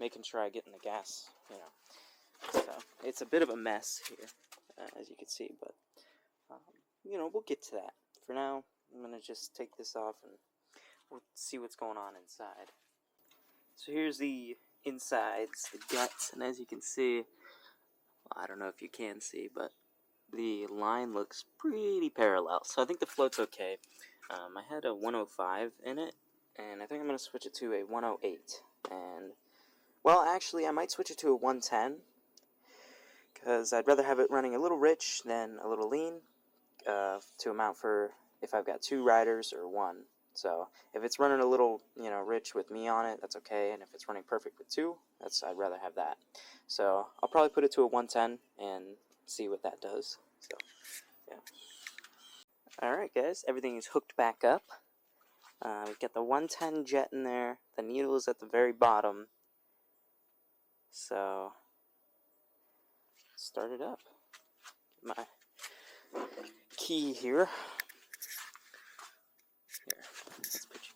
S1: making sure I get in the gas, So, it's a bit of a mess here, as you can see, but, we'll get to that. For now, I'm going to just take this off, and we'll see what's going on inside. So here's the insides, the guts, and as you can see, well, I don't know if you can see, but the line looks pretty parallel, so I think the float's okay. I had a 105 in it, and I think I'm going to switch it to a 108, and, well, actually, I might switch it to a 110, because I'd rather have it running a little rich than a little lean, to amount for if I've got 2 riders or 1. So if it's running a little, rich with me on it, that's okay. And if it's running perfect with 2, I'd rather have that. So I'll probably put it to a 110 and see what that does. So yeah. All right, guys, everything is hooked back up. We've got the 110 jet in there. The needle is at the very bottom. So start it up. Get my key here. Here, let's put you.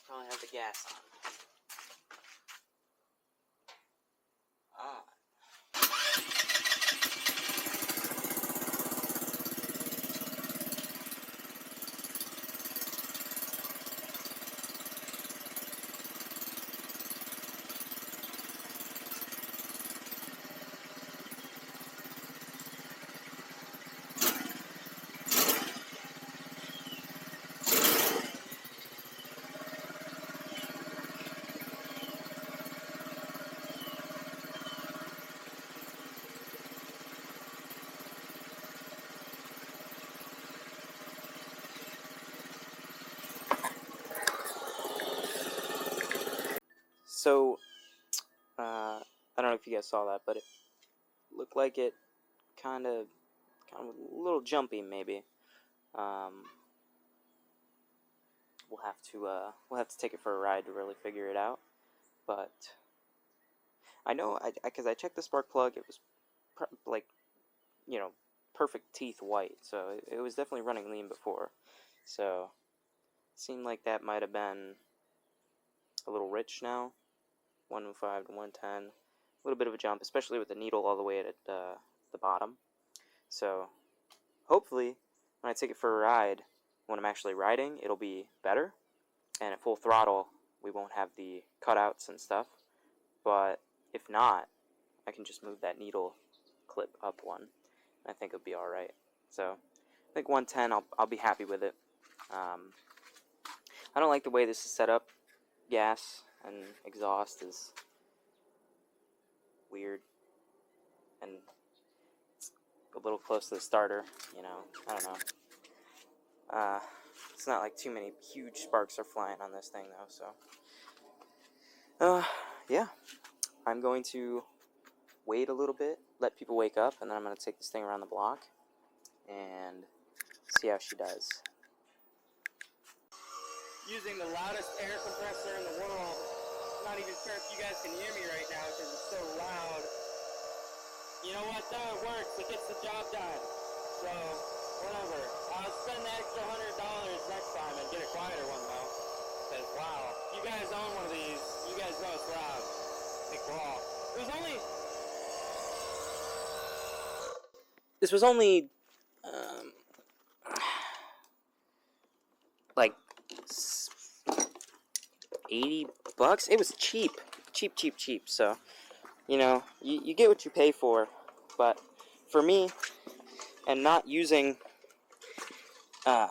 S1: Probably have the gas on. Ah. So, I don't know if you guys saw that, but it looked like it kind of a little jumpy, maybe. We'll have to take it for a ride to really figure it out. But I know, because I checked the spark plug, it was like, perfect teeth white, so it was definitely running lean before. So it seemed like that might have been a little rich now. 105 to 110, a little bit of a jump, especially with the needle all the way at the bottom. So hopefully, when I take it for a ride, when I'm actually riding, it'll be better. And at full throttle, we won't have the cutouts and stuff. But if not, I can just move that needle clip up one. I think it'll be all right. So I think 110, I'll be happy with it. I don't like the way this is set up. Gas and exhaust is weird, and it's a little close to the starter. I don't know. It's not like too many huge sparks are flying on this thing though. So, yeah, I'm going to wait a little bit, let people wake up, and then I'm going to take this thing around the block and see how she does. Using the loudest air compressor in the world. I'm not even sure if you guys can hear me right now because it's so loud. You know what though? It works. It gets the job done. So, whatever. I'll spend the extra $100 next time and get a quieter one though. Because, wow. You guys own one of these. You guys know it's loud. Like, wow. This was only like $80. It was cheap. Cheap. So, you get what you pay for. But for me, and not using an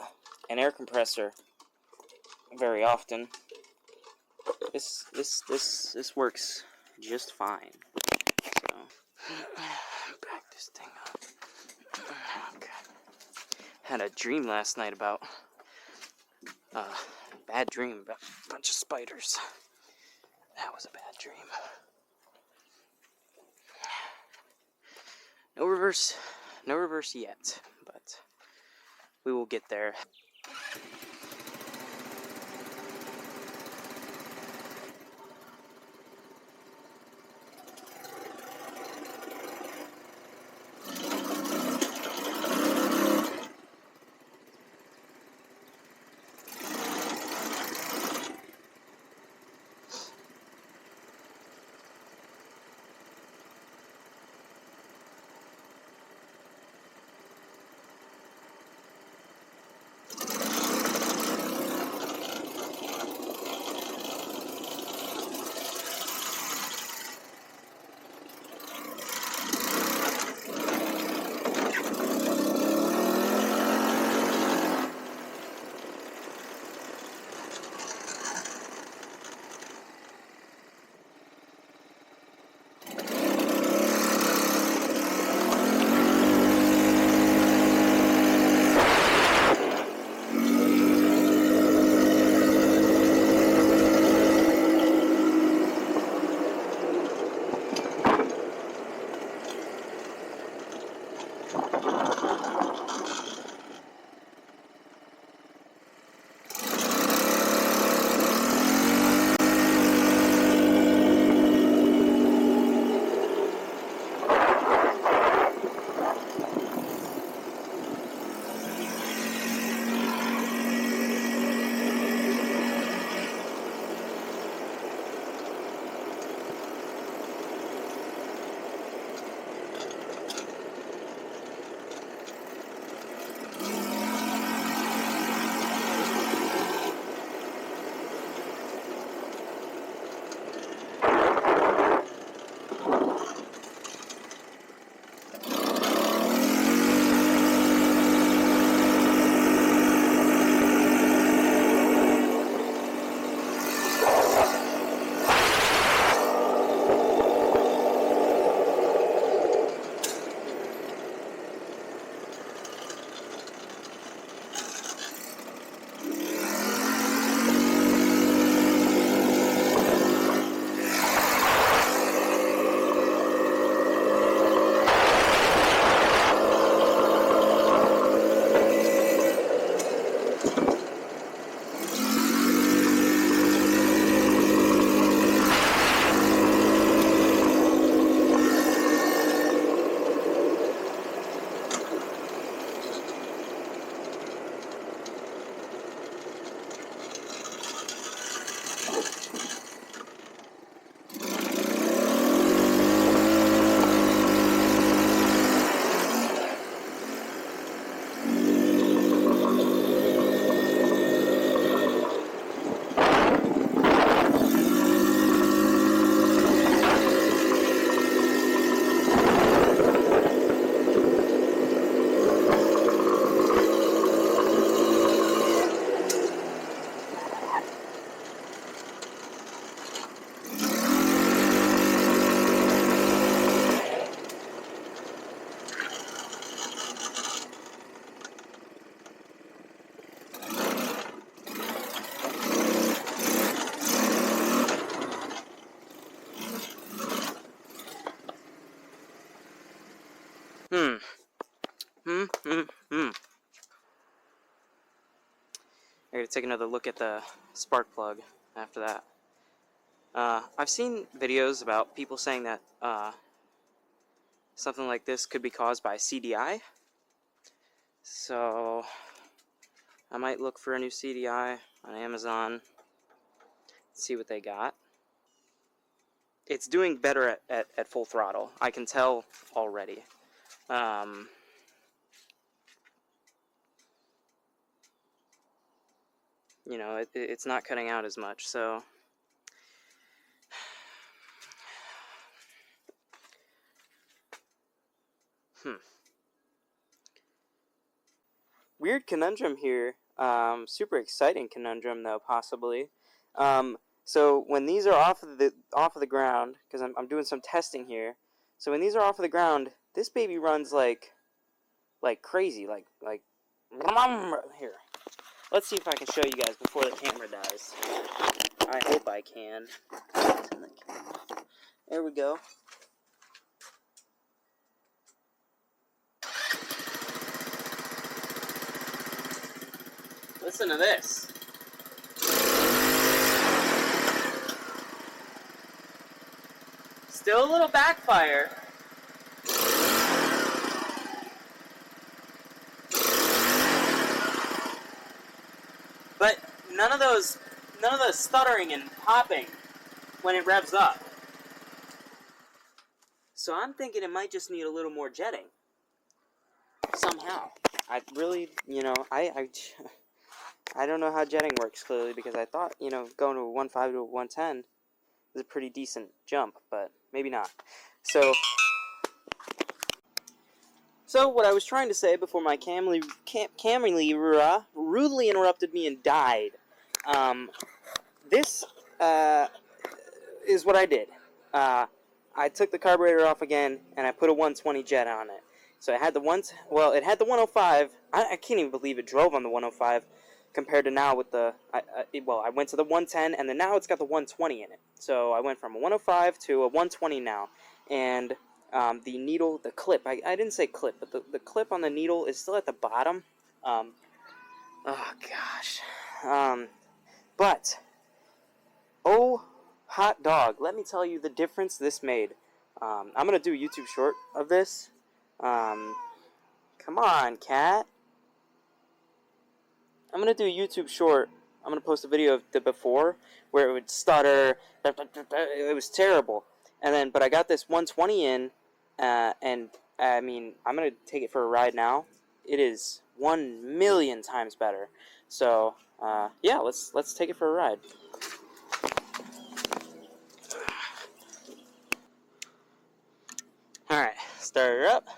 S1: air compressor very often, this works just fine. So, back this thing up. Okay. Had a dream last night about bad dream about a bunch of spiders. That was a bad dream. No reverse yet, but we will get there. Maybe take another look at the spark plug after that. I've seen videos about people saying that something like this could be caused by CDI. So I might look for a new CDI on Amazon, see what they got. It's doing better at full throttle. I can tell already. You know, it's not cutting out as much, so... Weird conundrum here. Super exciting conundrum, though, possibly. So when these are off of the ground, because I'm doing some testing here. So when these are off of the ground, this baby runs like crazy, like here. Let's see if I can show you guys before the camera dies. I hope I can. There we go. Listen to this. Still a little backfire. But none of those stuttering and popping when it revs up. So I'm thinking it might just need a little more jetting. Somehow. I really, I don't know how jetting works clearly, because I thought, going to a 1.5 to a 110 is a pretty decent jump, but maybe not. So what I was trying to say before my camera rudely interrupted me and died, this is what I did. I took the carburetor off again, and I put a 120 jet on it. So it had the it had the 105. I can't even believe it drove on the 105 compared to now with the, I went to the 110, and then now it's got the 120 in it. So I went from a 105 to a 120 now. And the needle, the clip, I didn't say clip, but the clip on the needle is still at the bottom. Oh, gosh. But, oh, hot dog, let me tell you the difference this made. I'm going to do a YouTube short of this. Come on, cat. I'm going to do a YouTube short. I'm going to post a video of the before where it would stutter. It was terrible. But I got this 120 in, and I mean, I'm going to take it for a ride now. It is 1,000,000 times better. So, yeah, let's take it for a ride. Alright, start her up.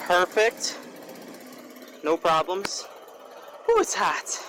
S1: Perfect. No problems. Ooh, it's hot.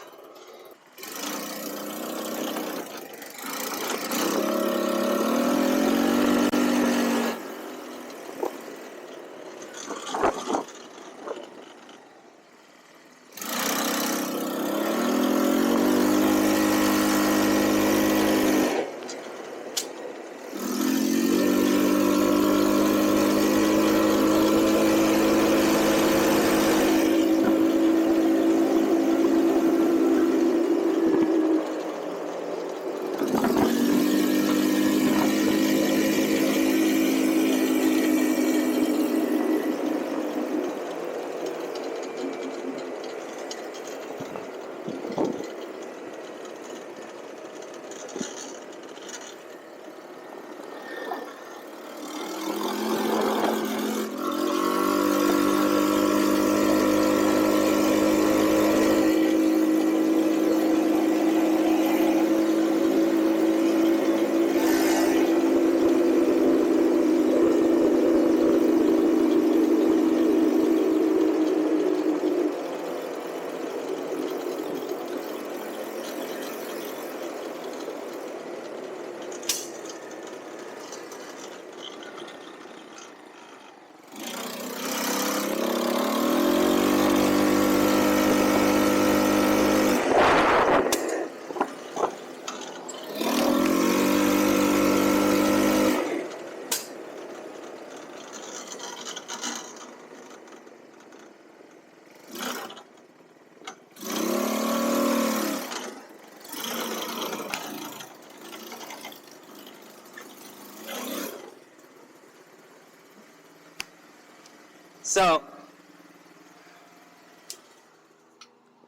S1: So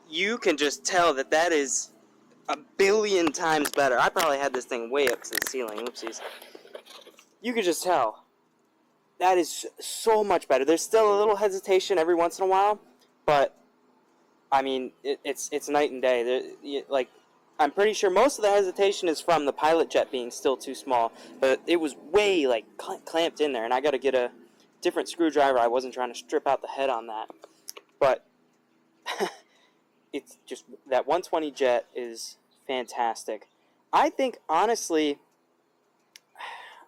S1: you can just tell that that is a billion times better. I probably had this thing way up to the ceiling. Oopsies. You can just tell that is so much better. There's still a little hesitation every once in a while, but I mean, it's night and day. Like, I'm pretty sure most of the hesitation is from the pilot jet being still too small, but it was way like clamped in there, and I got to get a different screwdriver. I wasn't trying to strip out the head on that, but it's just that 120 jet is fantastic. I think honestly,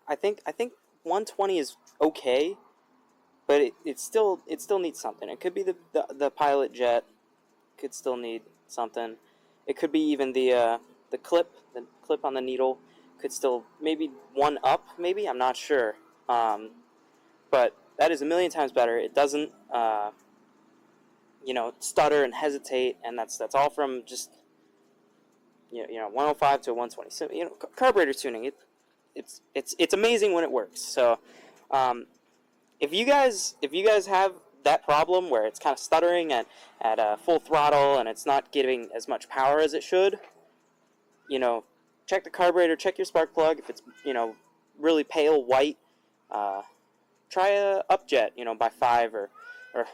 S1: I think 120 is okay, but it still needs something. It could be the pilot jet. Could still need something. It could be even the clip on the needle could still maybe one up. Maybe I'm not sure. But that is a million times better. It doesn't stutter and hesitate, and that's all from just 105 to 120. So carburetor tuning. It's amazing when it works. So if you guys have that problem where it's kind of stuttering at full throttle and it's not giving as much power as it should, check the carburetor, check your spark plug. If it's really pale white, try a upjet by 5 or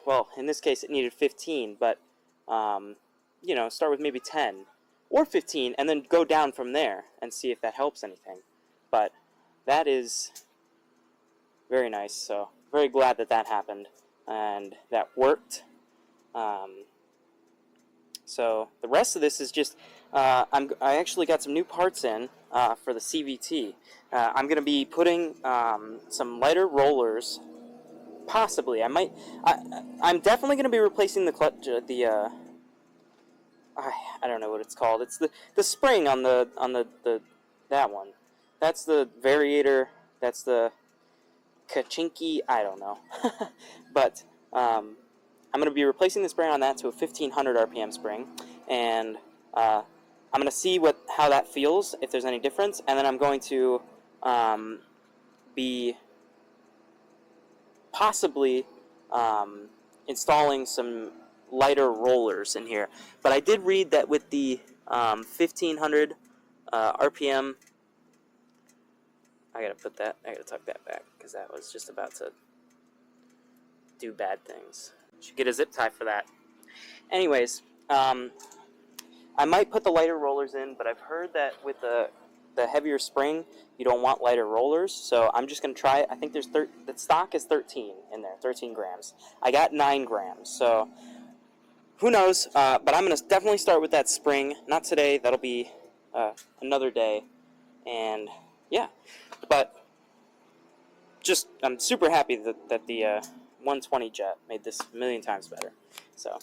S1: well, in this case it needed 15, but start with maybe 10 or 15 and then go down from there and see if that helps anything. But that is very nice. So very glad that happened and that worked. So the rest of this is just I actually got some new parts in for the CVT. I'm going to be putting some lighter rollers. Possibly, I'm definitely going to be replacing the clutch. I don't know what it's called. It's the spring on the that one. That's the variator. That's the Kachinki, I don't know. But I'm going to be replacing the spring on that to a 1500 RPM spring, and I'm going to see how that feels, if there's any difference, and then I'm going to be possibly installing some lighter rollers in here. But I did read that with the 1500 RPM, I gotta tuck that back because that was just about to do bad things. Should get a zip tie for that. Anyways, I might put the lighter rollers in, but I've heard that with the heavier spring, you don't want lighter rollers. So I'm just gonna try it. I think there's the stock is 13 in there, 13 grams. I got 9 grams, so who knows? But I'm gonna definitely start with that spring. Not today. That'll be another day. And yeah, but just I'm super happy that the 120 jet made this a million times better. So,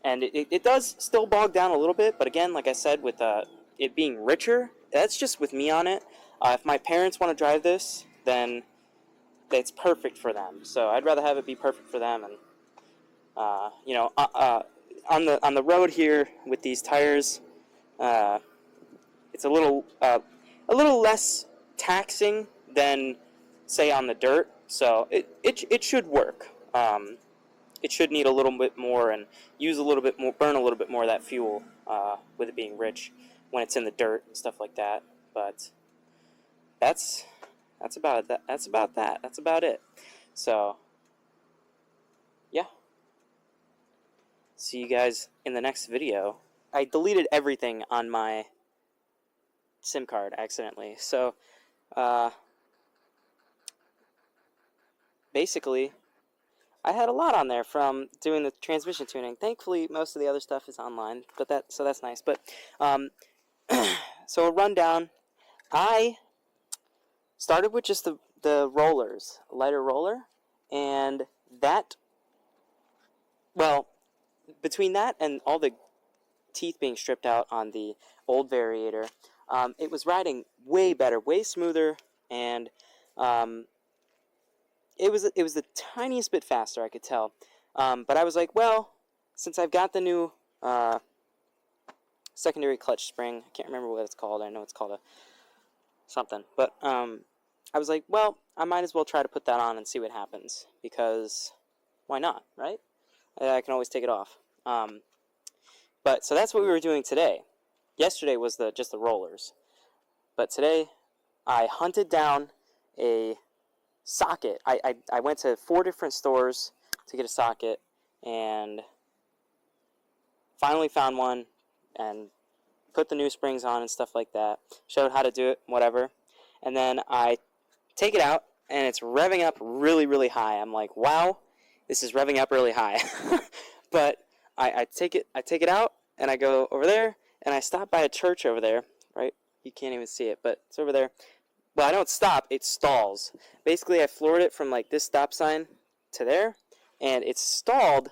S1: and it does still bog down a little bit, but again, like I said, with it being richer, that's just with me on it. If my parents want to drive this, then it's perfect for them. So I'd rather have it be perfect for them. And on the road here with these tires, it's a little less taxing than say on the dirt, so it should work. It should need a little bit more and use a little bit more, burn a little bit more of that fuel with it being rich when it's in the dirt and stuff like that. But that's about that. That's about it. So yeah, see you guys in the next video. I deleted everything on my SIM card accidentally, so basically I had a lot on there from doing the transmission tuning. Thankfully, most of the other stuff is online, but that's nice. But so a rundown. I started with just the rollers, a lighter roller, and that. Well, between that and all the teeth being stripped out on the old variator, it was riding way better, way smoother, and it was the tiniest bit faster, I could tell. But I was like, well, since I've got the new secondary clutch spring, I can't remember what it's called. I know it's called a something. But I was like, well, I might as well try to put that on and see what happens, because why not, right? I can always take it off. But so that's what we were doing today. Yesterday was just the rollers. But today, I hunted down a socket. I went to 4 different stores to get a socket, and finally found one, and put the new springs on and stuff like that. Showed how to do it, whatever. And then I take it out, and it's revving up really, really high. I'm like, wow, this is revving up really high. But I take it out, and I go over there, and I stop by a church over there, right? You can't even see it, but it's over there. Well, I don't stop, it stalls. Basically, I floored it from like this stop sign to there, and it stalled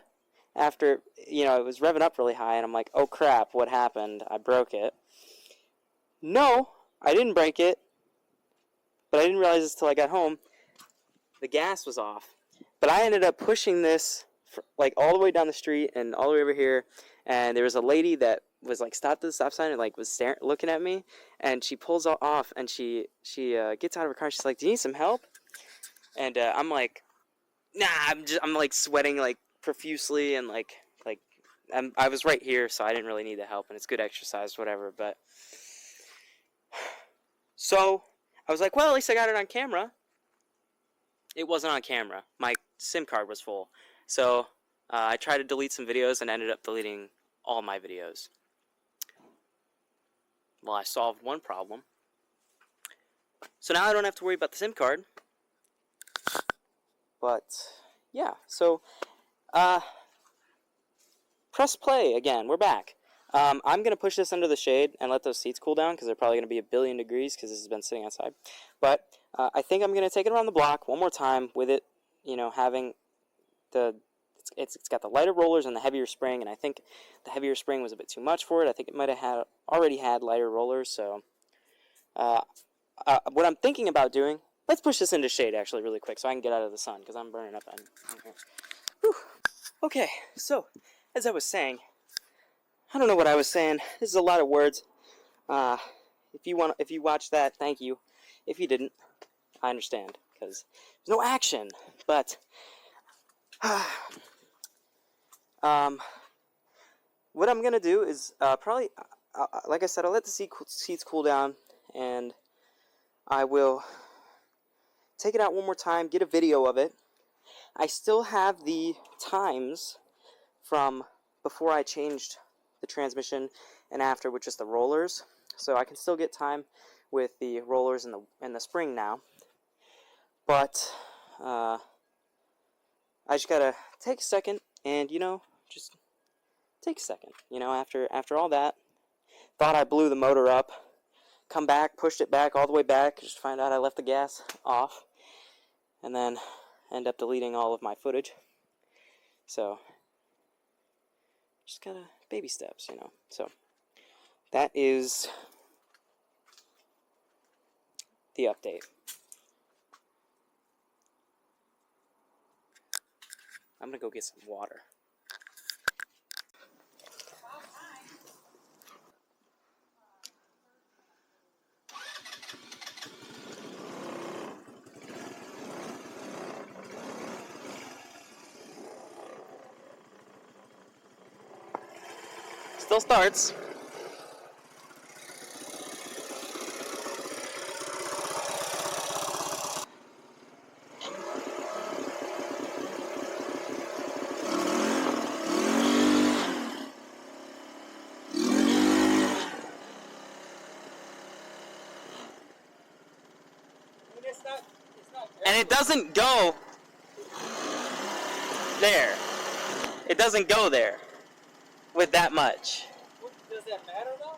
S1: after, it was revving up really high, and I'm like, oh crap, what happened? I broke it. No, I didn't break it, but I didn't realize this till I got home. The gas was off. But I ended up pushing this like all the way down the street and all the way over here, and there was a lady that was like stopped at the stop sign and like was looking at me, and she pulls off and she gets out of her car and she's like, do you need some help? And I'm like, nah, I'm like sweating like profusely, and like I was right here, so I didn't really need the help, and it's good exercise, whatever. But so I was like, well, at least I got it on camera. It wasn't on camera. My SIM card was full. So I tried to delete some videos and ended up deleting all my videos. Well, I solved one problem. So now I don't have to worry about the SIM card. But yeah, so press play again. We're back. I'm going to push this under the shade and let those seats cool down, because they're probably going to be 1,000,000,000 degrees because this has been sitting outside. But I think I'm going to take it around the block one more time with it, having it's got the lighter rollers and the heavier spring, and I think the heavier spring was a bit too much for it. I think it might have already had lighter rollers, so what I'm thinking about doing, let's push this into shade actually really quick so I can get out of the sun, because I'm burning up on here. Whew. Okay, so as I was saying, I don't know what I was saying. This is a lot of words. If you watched that, thank you. If you didn't, I understand, because there's no action. But what I'm gonna do is probably, like I said, I'll let the seats cool down, and I will take it out one more time, get a video of it. I still have the times from before I changed the transmission and after with just the rollers, so I can still get time with the rollers and the spring now. But I just gotta take a second and just take a second. After all that, thought I blew the motor up, come back, pushed it back all the way back, just to find out I left the gas off, and then end up deleting all of my footage. So just gotta baby steps, So that is the update. I'm gonna go get some water. Still starts. And it doesn't go there. It doesn't go there with that much.
S2: Does that matter though?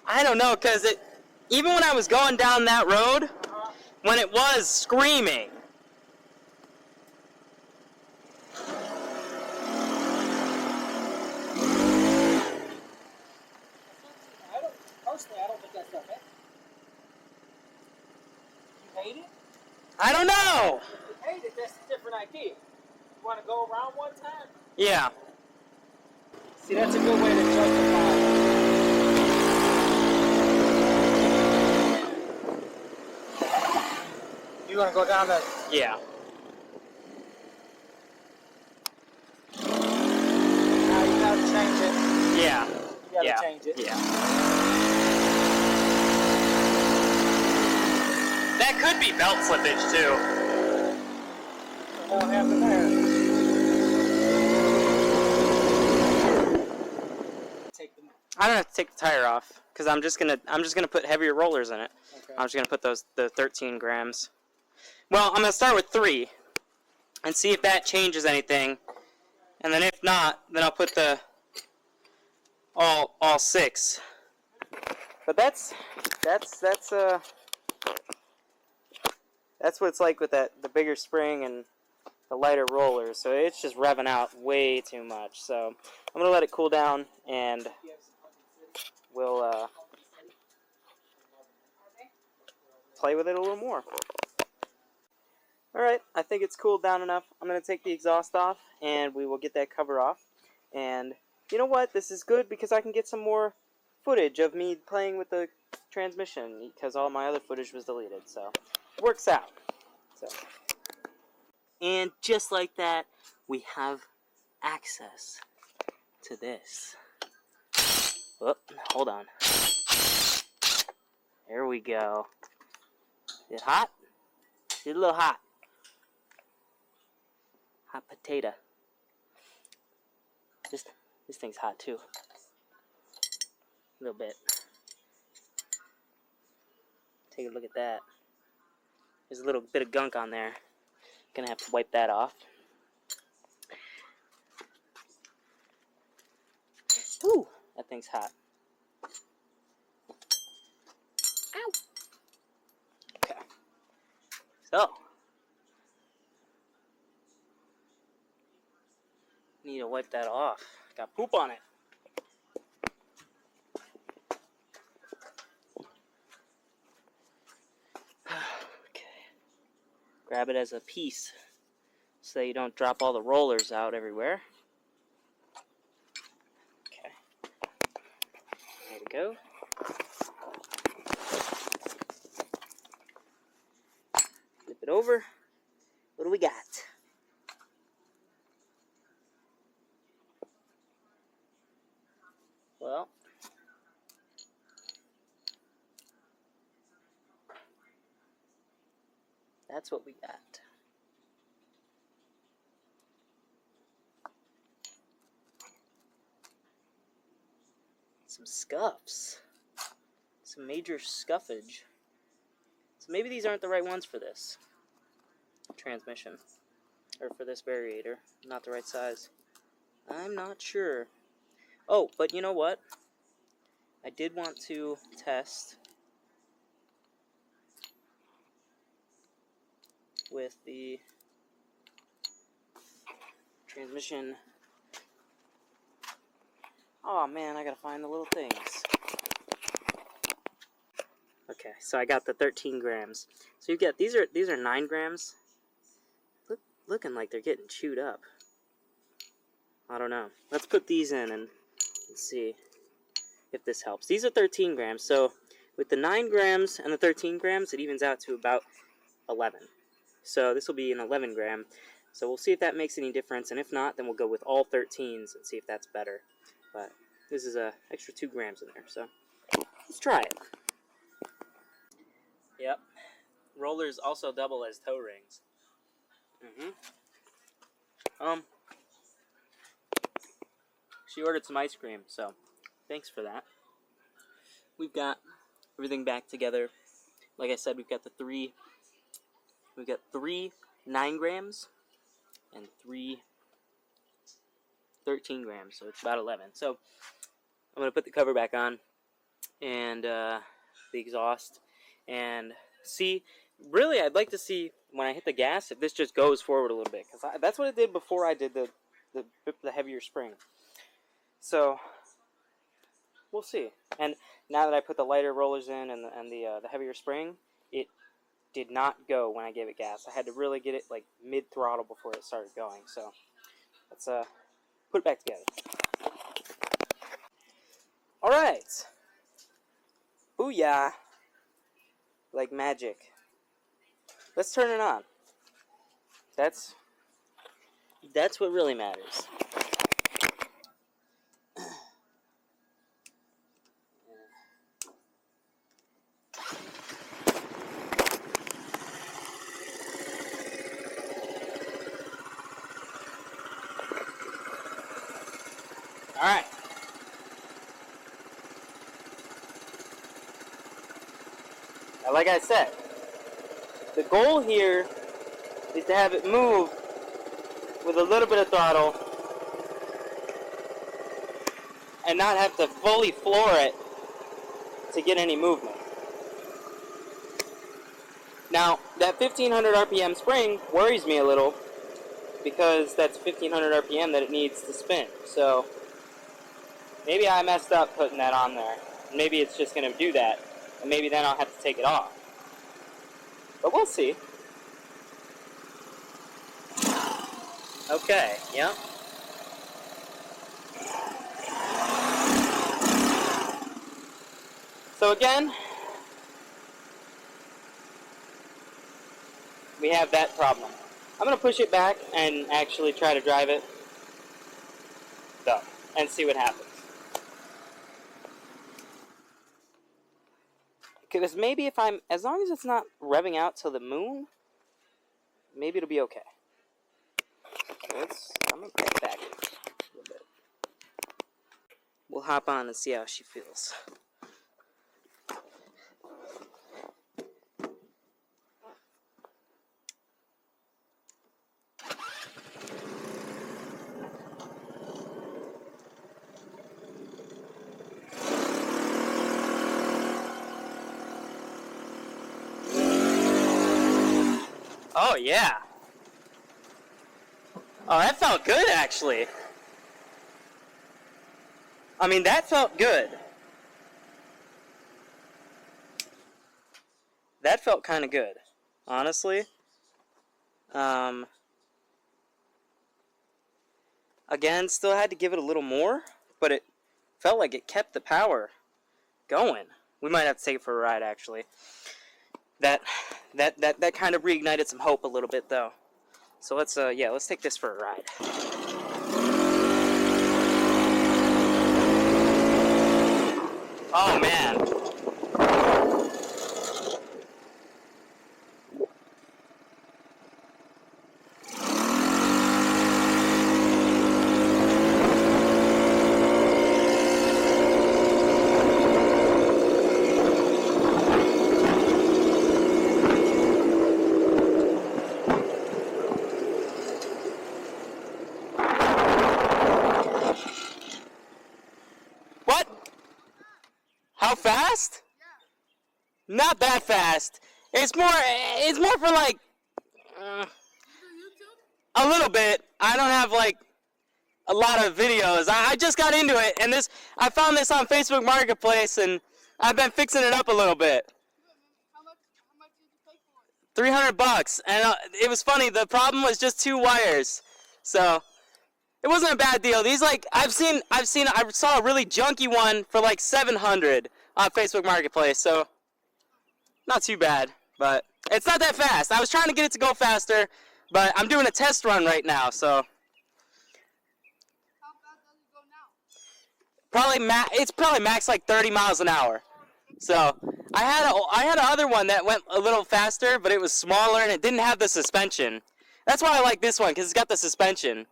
S1: I don't know, because even when I was going down that road, when it was screaming,
S2: Personally, I don't think that's that bad. You hate it?
S1: I don't know.
S2: If you hate it, that's a different idea. You want to go around one time?
S1: Yeah.
S2: See, that's a good way to justify it. You want to go down that?
S1: Yeah. Yeah.
S2: You gotta change it.
S1: Yeah. That could be belt slippage too.
S2: What the hell happened there? Take them.
S1: I don't have to take the tire off because I'm just gonna put heavier rollers in it.
S2: Okay.
S1: I'm just gonna put the 13 grams. Well, I'm gonna start with 3 and see if that changes anything, and then if not, then I'll put the all 6. But that's what it's like with the bigger spring and the lighter rollers. So it's just revving out way too much. So I'm gonna let it cool down, and we'll play with it a little more. Alright, I think it's cooled down enough. I'm going to take the exhaust off, and we will get that cover off. And you know what? This is good because I can get some more footage of me playing with the transmission because all my other footage was deleted. So it works out. So. And just like that, we have access to this. Whoop, hold on. There we go. Is it hot? It's a little hot. Hot potato. This thing's hot too. A little bit. Take a look at that. There's a little bit of gunk on there. Gonna have to wipe that off. Ooh, that thing's hot. Ow. Okay. So. Need to wipe that off. Got poop on it. Okay. Grab it as a piece so you don't drop all the rollers out everywhere. Okay. There we go. Flip it over. What do we got? Well, that's what we got. Some scuffs. Some major scuffage. So maybe these aren't the right ones for this transmission. Or for this variator. Not the right size. I'm not sure. Oh, but you know what? I did want to test with the transmission. Oh man, I gotta find the little things. Okay, so I got the 13 grams. So you get these are 9 grams. Looking like they're getting chewed up. I don't know. Let's put these in and see if this helps. These are 13 grams, so with the 9 grams and the 13 grams, it evens out to about 11. So this will be an 11 gram. So we'll see if that makes any difference, and if not, then we'll go with all 13s and see if that's better. But this is a extra 2 grams in there, so let's try it. Yep. Rollers also double as toe rings. She ordered some ice cream, so thanks for that. We've got everything back together. Like I said, we've got 3 9 grams and 3 13 grams, so it's about 11. So I'm going to put the cover back on and the exhaust and see. Really, I'd like to see when I hit the gas if this just goes forward a little bit, because that's what it did before I did the heavier spring. So we'll see. And now that I put the lighter rollers in and the heavier spring, it did not go when I gave it gas. I had to really get it like mid throttle before it started going. So let's put it back together. All right. Booyah! Like magic. Let's turn it on. That's what really matters. like I said, the goal here is to have it move with a little bit of throttle and not have to fully floor it to get any movement. Now, that 1500 RPM spring worries me a little because that's 1500 RPM that it needs to spin. So maybe I messed up putting that on there. Maybe it's just going to do that, and maybe then I'll have to take it off. But we'll see. Okay, yep. So again, we have that problem. I'm going to push it back and actually try to drive it, though, and see what happens. Because maybe if as long as it's not revving out to the moon, maybe it'll be okay. I'm going to put it back a little bit. We'll hop on and see how she feels. Oh, yeah. Oh, that felt good, actually. I mean, that felt good. That felt kind of good, honestly. Again, still had to give it a little more, but it felt like it kept the power going. We might have to take it for a ride, actually. That kind of reignited some hope a little bit, though. So let's take this for a ride. Oh man. What? How fast? Yeah. Not that fast. It's more for like a little bit. I don't have like a lot of videos. I just got into it, and I found this on Facebook Marketplace, and I've been fixing it up a little bit.
S3: How much did you pay for it?
S1: $300, and it was funny. The problem was just 2 wires, so it wasn't a bad deal. These I saw a really junky one for like 700 on Facebook Marketplace, so not too bad. But it's not that fast. I was trying to get it to go faster, but I'm doing a test run right now, so. It's probably max like 30 miles an hour. So I had another one that went a little faster, but it was smaller and it didn't have the suspension. That's why I like this one, because it's got the suspension.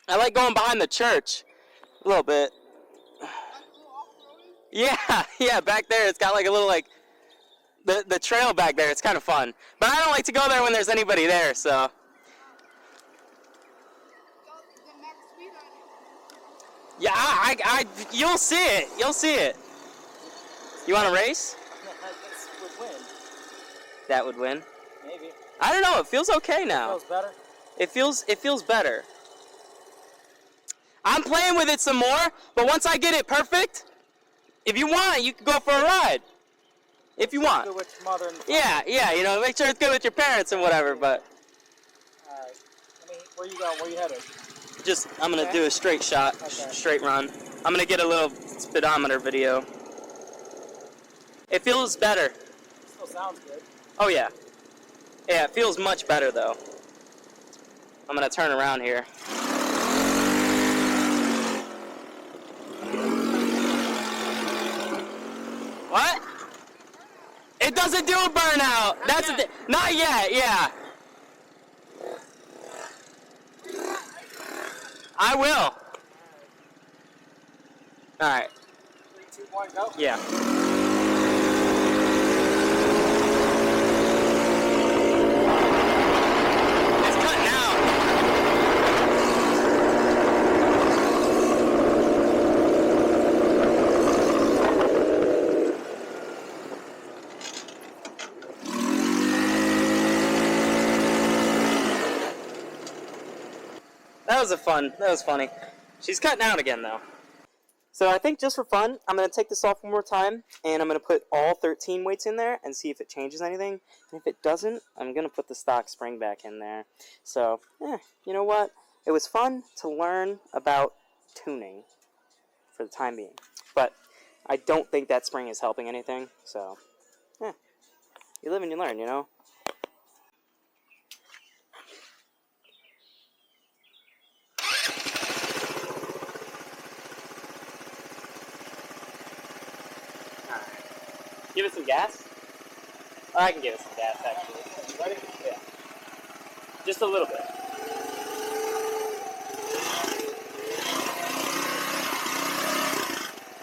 S1: I like going behind the church a little bit. Yeah, back there it's got like a little the trail back there. It's kind of fun, but I don't like to go there when there's anybody there. So. Yeah, you'll see it. You'll see it. You want to race?
S2: This would win.
S1: That would win.
S2: Maybe.
S1: I don't know. It feels okay now.
S2: Feels better.
S1: It feels better. I'm playing with it some more, but once I get it perfect, if you want, you can go for a ride. If you want.
S2: Good with your mother and
S1: yeah. Make sure it's good with your parents and whatever. But.
S2: All right. Where you going? Where you headed?
S1: I'm gonna do a straight shot, straight run. I'm gonna get a little speedometer video. It feels better.
S2: Still sounds good.
S1: Oh yeah. Yeah, it feels much better though. I'm gonna turn around here. What? It doesn't do a burnout. That's not yet. Yeah. I will. All right.
S2: 3, 2, 1, go.
S1: Yeah. That was funny. She's cutting out again, though. So I think just for fun, I'm going to take this off one more time, and I'm going to put all 13 weights in there and see if it changes anything. And if it doesn't, I'm going to put the stock spring back in there. So, you know what? It was fun to learn about tuning for the time being. But I don't think that spring is helping anything. So, you live and you learn, you know? Give it some gas? Or I can give it some gas, actually. You ready? Yeah. Just a little bit.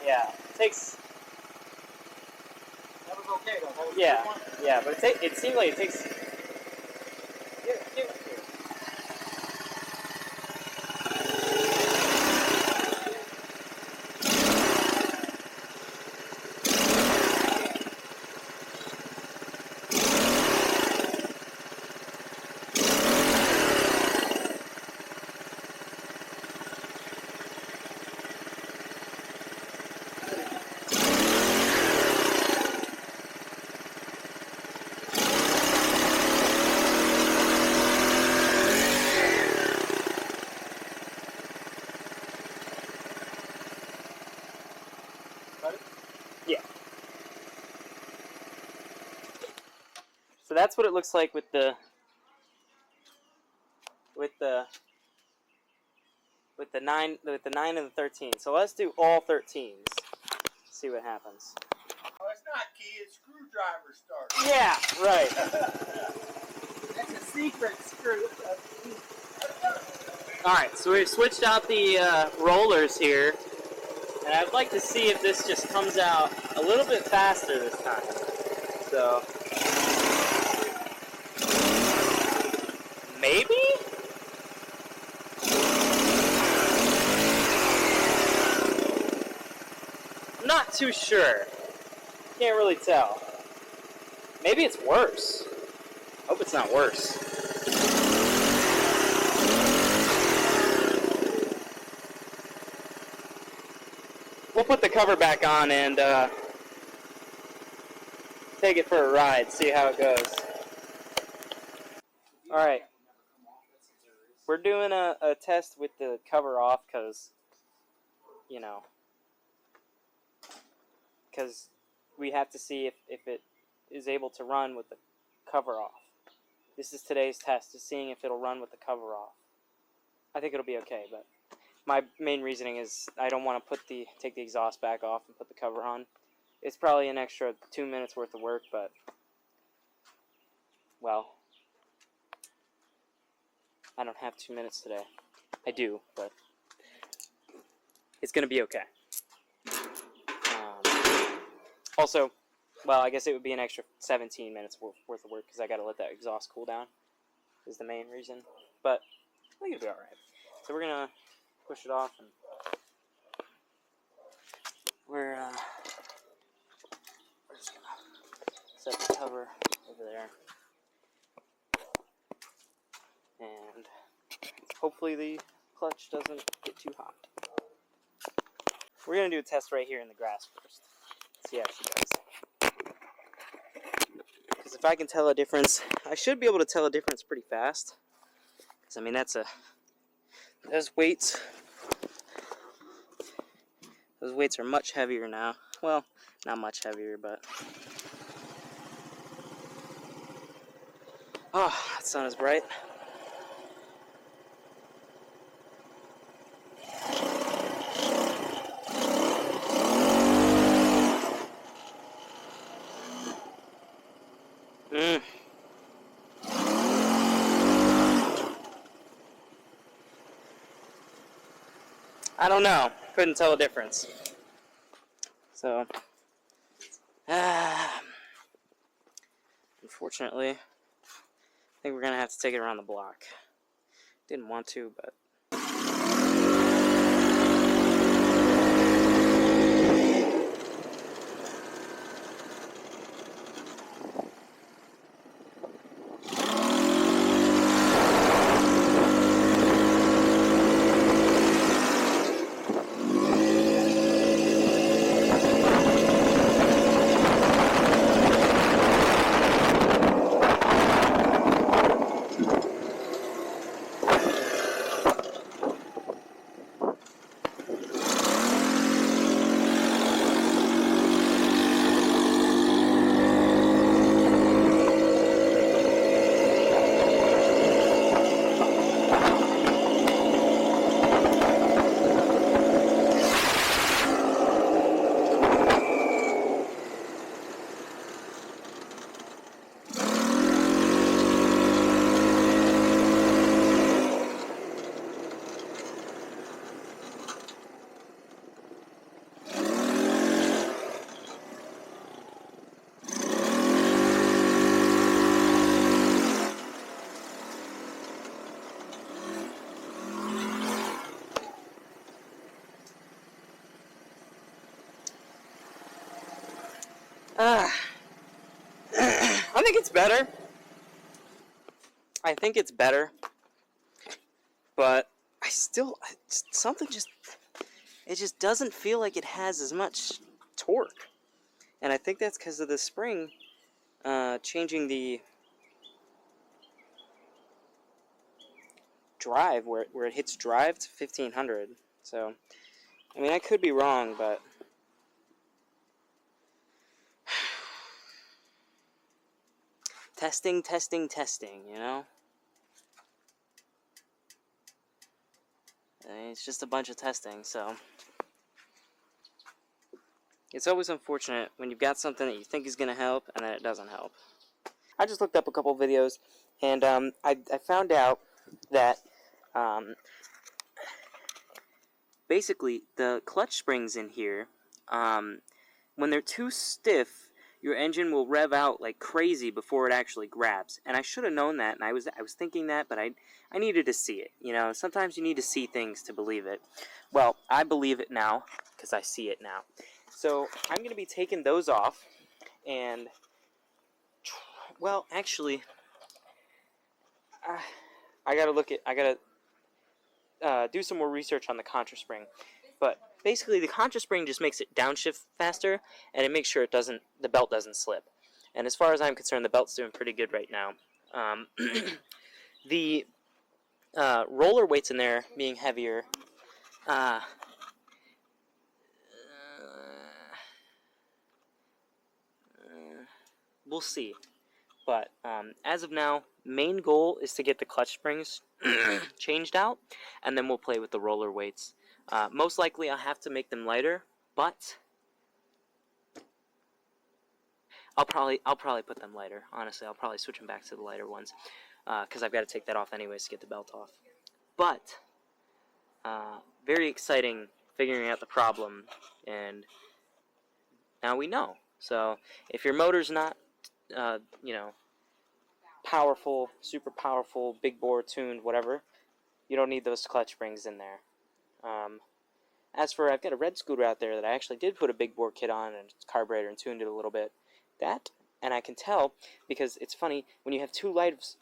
S1: Yeah. It takes...
S2: That was okay, though. That was
S1: Yeah, but it seems like it takes... Give it here. Yeah. So that's what it looks like with the 9 and the 13. So let's do all 13s. See what happens.
S4: Oh, it's not key, it's screwdriver start.
S1: Yeah, right.
S2: That's a secret screw.
S1: Alright, so we've switched out the rollers here. And I'd like to see if this just comes out a little bit faster this time. So, maybe? I'm not too sure. Can't really tell. Maybe it's worse. Hope it's not worse. We'll put the cover back on and take it for a ride, see how it goes. Alright. We're doing a test with the cover off because, you know, because we have to see if it is able to run with the cover off. This is today's test, is seeing if it'll run with the cover off. I think it'll be okay, but my main reasoning is I don't want to take the exhaust back off and put the cover on. It's probably an extra 2 minutes worth of work, but, well, I don't have 2 minutes today. I do, but it's going to be okay. Also, well, I guess it would be an extra 17 minutes worth of work because I got to let that exhaust cool down is the main reason. But I think it'll be alright. So we're going to push it off and we're just going to set the cover over there. And hopefully the clutch doesn't get too hot. We're going to do a test right here in the grass first. See how she does. Because if I can tell a difference, I should be able to tell a difference pretty fast. Because, I mean, those weights are much heavier now. Well, not much heavier, but... Oh, that sun is bright. I don't know. Couldn't tell a difference. So, unfortunately, I think we're going to have to take it around the block. Didn't want to, but... I think it's better. I think it's better. But I still, something just, it just doesn't feel like it has as much torque. And I think that's because of the spring changing the drive, where it hits drive to 1500. So, I mean, I could be wrong, but testing, you know? I mean, it's just a bunch of testing, so it's always unfortunate when you've got something that you think is going to help and then it doesn't help. I just looked up a couple videos, and I found out that basically the clutch springs in here, when they're too stiff, your engine will rev out like crazy before it actually grabs. And I should have known that, and I was thinking that, but I needed to see it. You know, sometimes you need to see things to believe it. Well, I believe it now because I see it now. So I'm going to be taking those off, and well, actually, I gotta do some more research on the contra spring. But basically, the contra spring just makes it downshift faster, and it makes sure the belt doesn't slip. And as far as I'm concerned, the belt's doing pretty good right now. The roller weights in there being heavier, we'll see. But as of now, main goal is to get the clutch springs changed out, and then we'll play with the roller weights. Most likely I'll have to make them lighter, but I'll probably put them lighter. Honestly, I'll probably switch them back to the lighter ones, because I've got to take that off anyways to get the belt off. But very exciting figuring out the problem, and now we know. So if your motor's not, powerful, super powerful, big bore tuned, whatever, you don't need those clutch springs in there. As for, I've got a red scooter out there that I actually did put a big bore kit on and carburetor and tuned it a little bit. That, and I can tell, because it's funny, when you have too light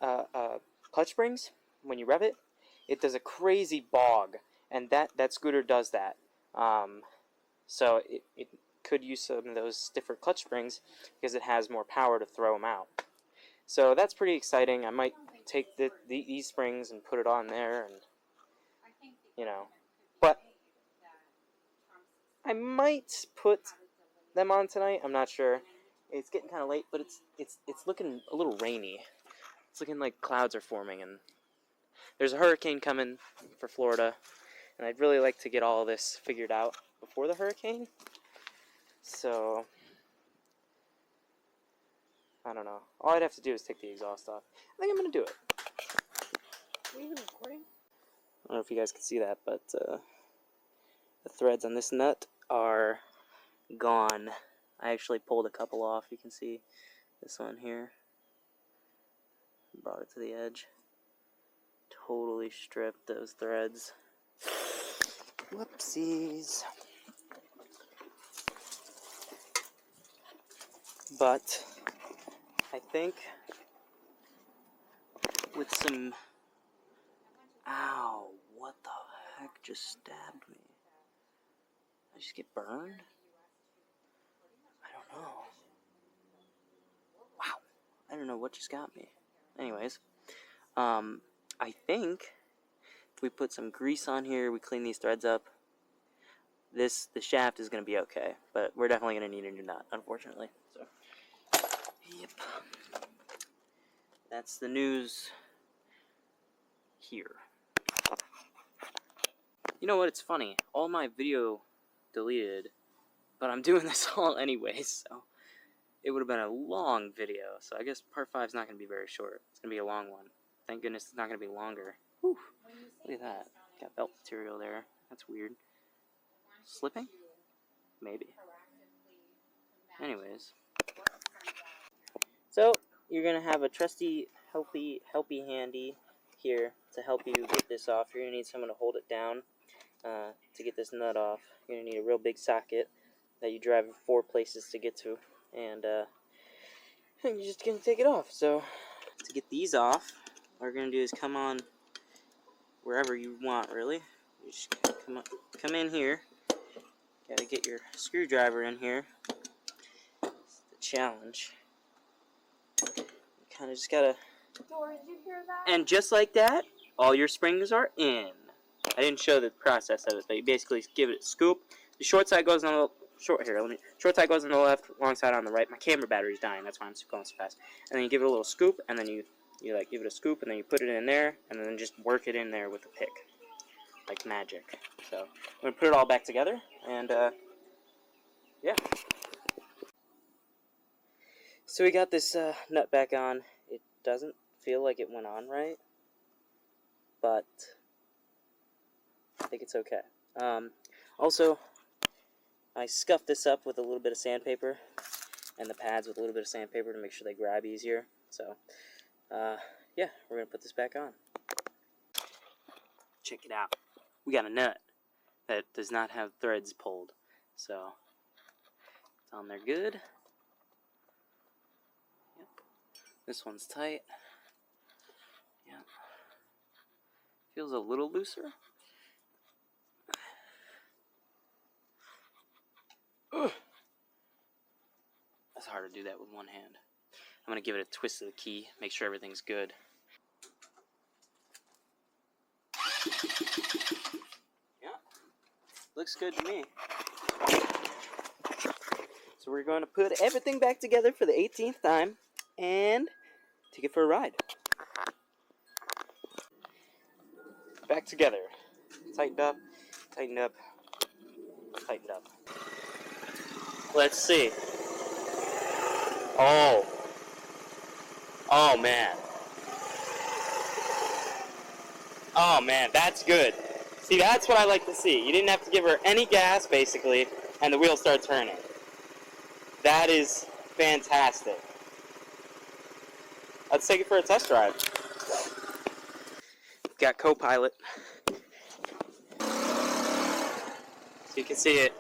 S1: clutch springs, when you rev it, it does a crazy bog, and that scooter does that. So it could use some of those stiffer clutch springs because it has more power to throw them out. So that's pretty exciting. I might take these springs and put it on there, and but I might put them on tonight. I'm not sure. It's getting kind of late, but it's looking a little rainy. It's looking like clouds are forming, and there's a hurricane coming for Florida, and I'd really like to get all of this figured out before the hurricane. So I don't know. All I'd have to do is take the exhaust off. I think I'm going to do it. Are you even recording? I don't know if you guys can see that, but the threads on this nut are gone. I actually pulled a couple off. You can see this one here. Brought it to the edge. Totally stripped those threads. Whoopsies. But I think with some... Ow, what the heck just stabbed me? Did I just get burned? I don't know. Wow, I don't know what just got me. Anyways, I think if we put some grease on here, we clean these threads up, the shaft is going to be okay, but we're definitely going to need a new nut, unfortunately. So, yep. That's the news here. You know what, it's funny, all my video deleted, but I'm doing this all anyways, so it would have been a long video, so I guess part 5 is not going to be very short. It's going to be a long one. Thank goodness it's not going to be longer. Whew. Look at that. Got belt material there. That's weird. Slipping? Maybe. Anyways. So, you're going to have a trusty, helpy handy here to help you get this off. You're going to need someone to hold it down to get this nut off. You're going to need a real big socket that you drive 4 places to get to. and you're just gonna take it off. So to get these off, what we're gonna do is come on wherever you want, really. You just come in here. Gotta get your screwdriver in here. It's the challenge. You kind of just gotta.
S3: Dora, did you hear that?
S1: And just like that, all your springs are in. I didn't show the process of it, but you basically give it a scoop. The short side goes on the short side goes on the left, long side on the right. My camera battery's dying, that's why I'm going so fast. And then you give it a little scoop, and then you like give it a scoop, and then you put it in there, and then just work it in there with a pick, like magic. So I'm gonna put it all back together, and yeah. So we got this nut back on. It doesn't feel like it went on right, but I think it's okay. Also, I scuffed this up with a little bit of sandpaper, and the pads with a little bit of sandpaper to make sure they grab easier. So, yeah, we're going to put this back on. Check it out. We got a nut that does not have threads pulled. So, it's on there good. Yep. This one's tight. Yep. Feels a little looser. Ugh. It's hard to do that with one hand. I'm going to give it a twist of the key, make sure everything's good. Yeah, looks good to me. So we're going to put everything back together for the 18th time and take it for a ride. Back together. Tightened up, tightened up, tightened up. Let's see. Oh. Oh, man. Oh, man, that's good. See, that's what I like to see. You didn't have to give her any gas, basically, and the wheel starts turning. That is fantastic. Let's take it for a test drive. Got co-pilot. So you can see it.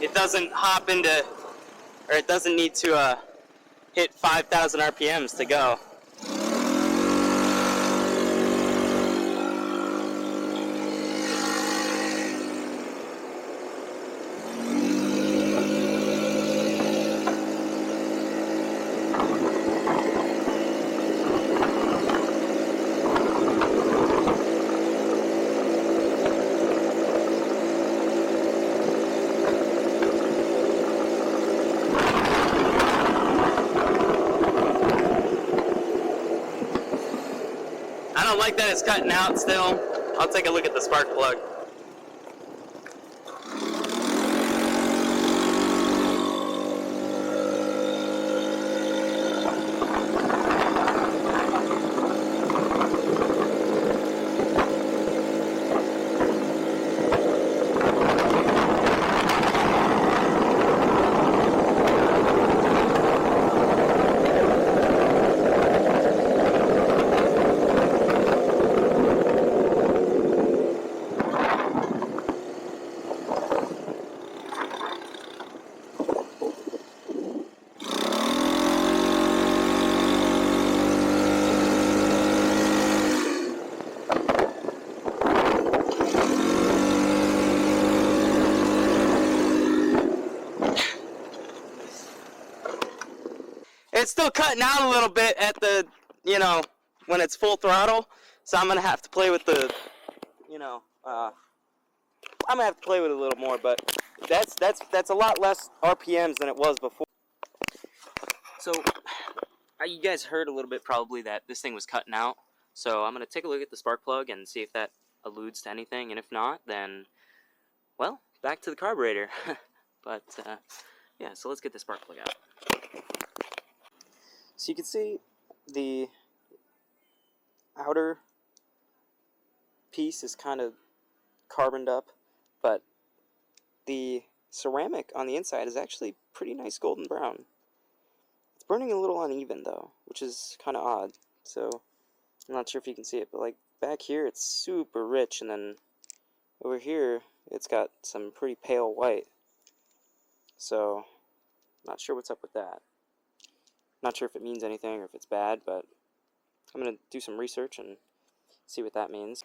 S1: It doesn't hop into, or it doesn't need to hit 5,000 RPMs to go. I don't like that it's cutting out still. I'll take a look at the spark plug. It's still cutting out a little bit at the, when it's full throttle. So I'm going to have to play with the, I'm going to have to play with it a little more. But that's a lot less RPMs than it was before. So you guys heard a little bit probably that this thing was cutting out. So I'm going to take a look at the spark plug and see if that alludes to anything. And if not, then, well, back to the carburetor. But, yeah, so let's get the spark plug out. So you can see the outer piece is kind of carboned up, but the ceramic on the inside is actually pretty nice golden brown. It's burning a little uneven though, which is kind of odd. So I'm not sure if you can see it, but like back here it's super rich, and then over here it's got some pretty pale white. So, not sure what's up with that. Not sure if it means anything or if it's bad, but I'm going to do some research and see what that means.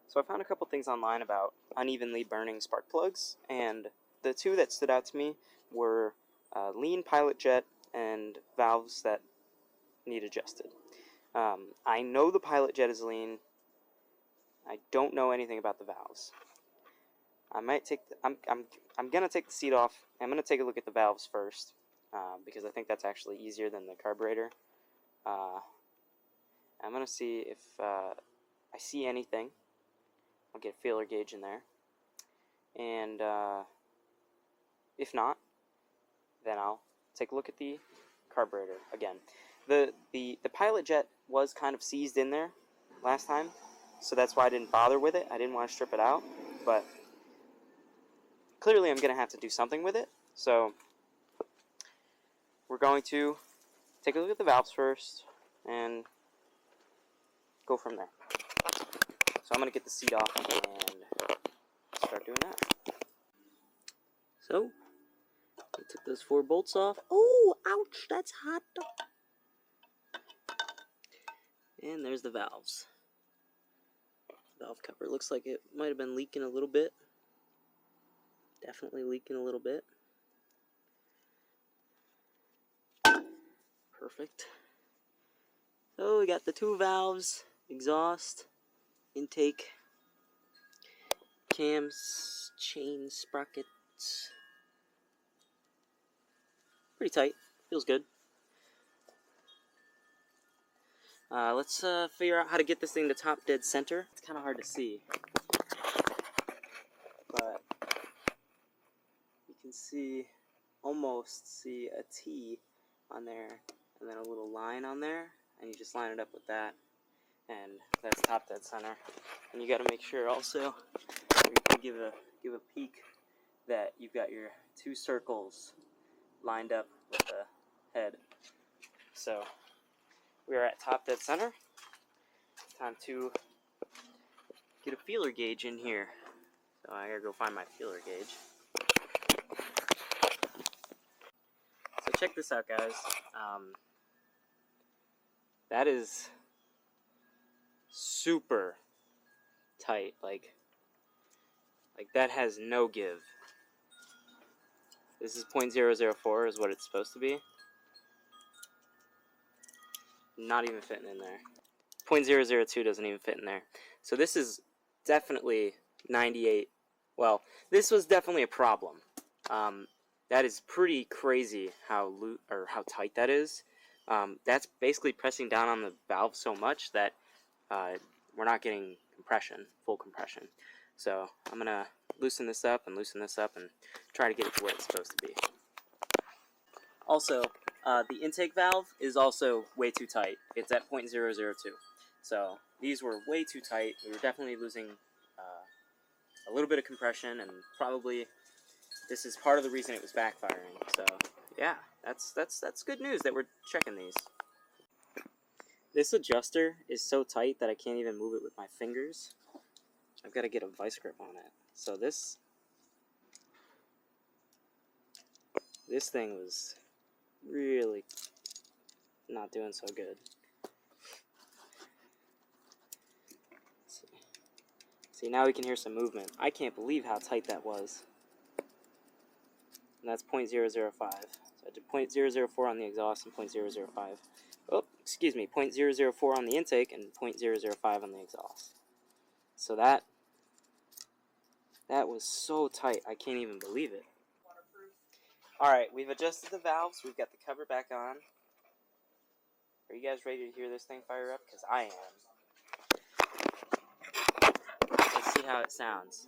S1: So I found a couple things online about unevenly burning spark plugs, and the two that stood out to me were lean pilot jet and valves that need adjusted. I know the pilot jet is lean. I don't know anything about the valves. I might take I'm gonna take the seat off. I'm gonna take a look at the valves first, because I think that's actually easier than the carburetor. I'm gonna see if I see anything. I'll get a feeler gauge in there, and if not, then I'll take a look at the carburetor again. The pilot jet was kind of seized in there last time, so that's why I didn't bother with it. I didn't want to strip it out, but clearly I'm going to have to do something with it, so we're going to take a look at the valves first and go from there. So I'm going to get the seat off and start doing that. So, I took those 4 bolts off. Oh, ouch, that's hot. And there's the valves. Valve cover looks like it might have been leaking a little bit. Definitely leaking a little bit. Perfect. So we got the 2 valves, exhaust, intake, cams, chain sprockets. Pretty tight. Feels good. Let's figure out how to get this thing to top dead center. It's kind of hard to see, but you can see, almost see a T on there, and then a little line on there, and you just line it up with that, and that's top dead center. And you got to make sure also, you can give a peek that you've got your 2 circles lined up with the head. So we are at top dead center. Time to get a feeler gauge in here. So I gotta go find my feeler gauge. So check this out, guys. That is super tight. Like that has no give. This is 0.004 is what it's supposed to be. Not even fitting in there. 0.002 doesn't even fit in there. So this is definitely 98. Well, this was definitely a problem. That is pretty crazy how tight that is. That's basically pressing down on the valve so much that we're not getting compression, full compression. So I'm gonna loosen this up and try to get it to where it's supposed to be. Also, the intake valve is also way too tight. It's at 0.002. So these were way too tight. We were definitely losing a little bit of compression, and probably this is part of the reason it was backfiring. So yeah, that's good news that we're checking these. This adjuster is so tight that I can't even move it with my fingers. I've got to get a vice grip on it. So this thing was really not doing so good. See, now we can hear some movement. I can't believe how tight that was. And that's 0.005. So I did 0.004 on the exhaust and 0.005. Oh, excuse me, 0.004 on the intake and 0.005 on the exhaust. So that was so tight, I can't even believe it. Alright, we've adjusted the valves, we've got the cover back on. Are you guys ready to hear this thing fire up? Because I am. Let's see how it sounds.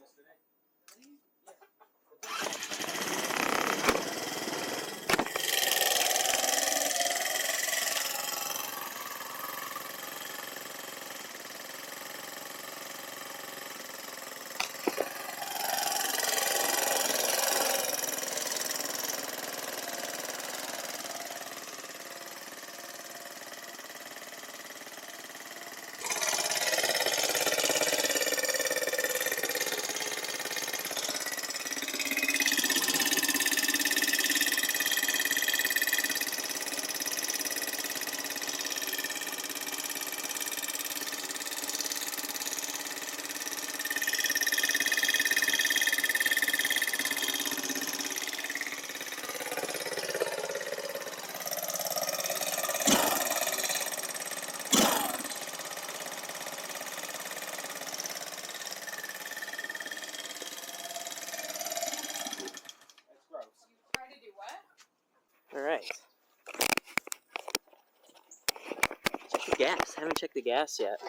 S1: haven't checked the gas yet.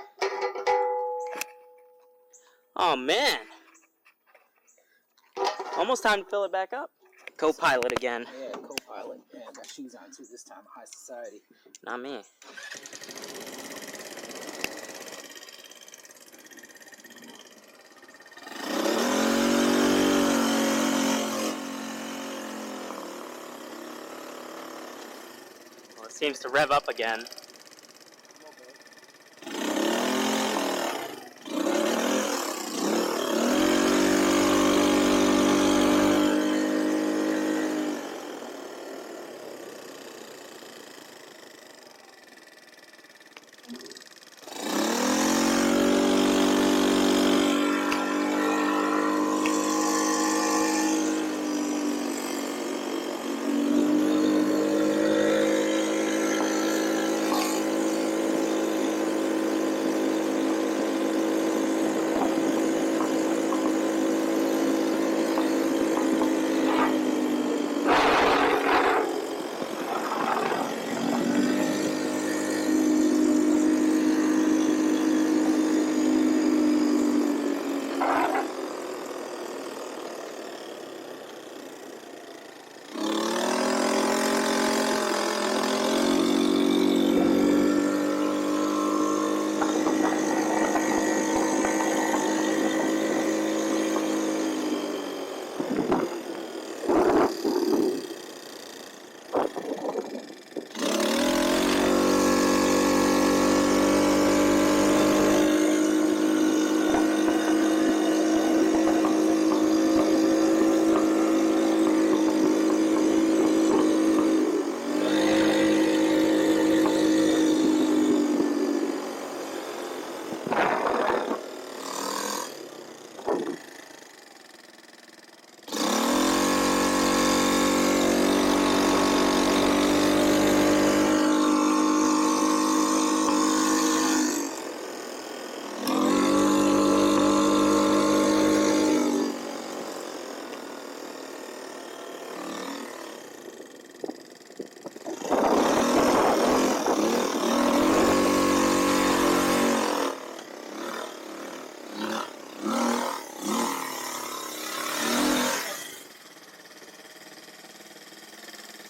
S1: Oh man! Almost time to fill it back up. Co-pilot again.
S2: Yeah, co-pilot. Yeah, I got shoes on too this time. High society.
S1: Not me. Well, it seems to rev up again.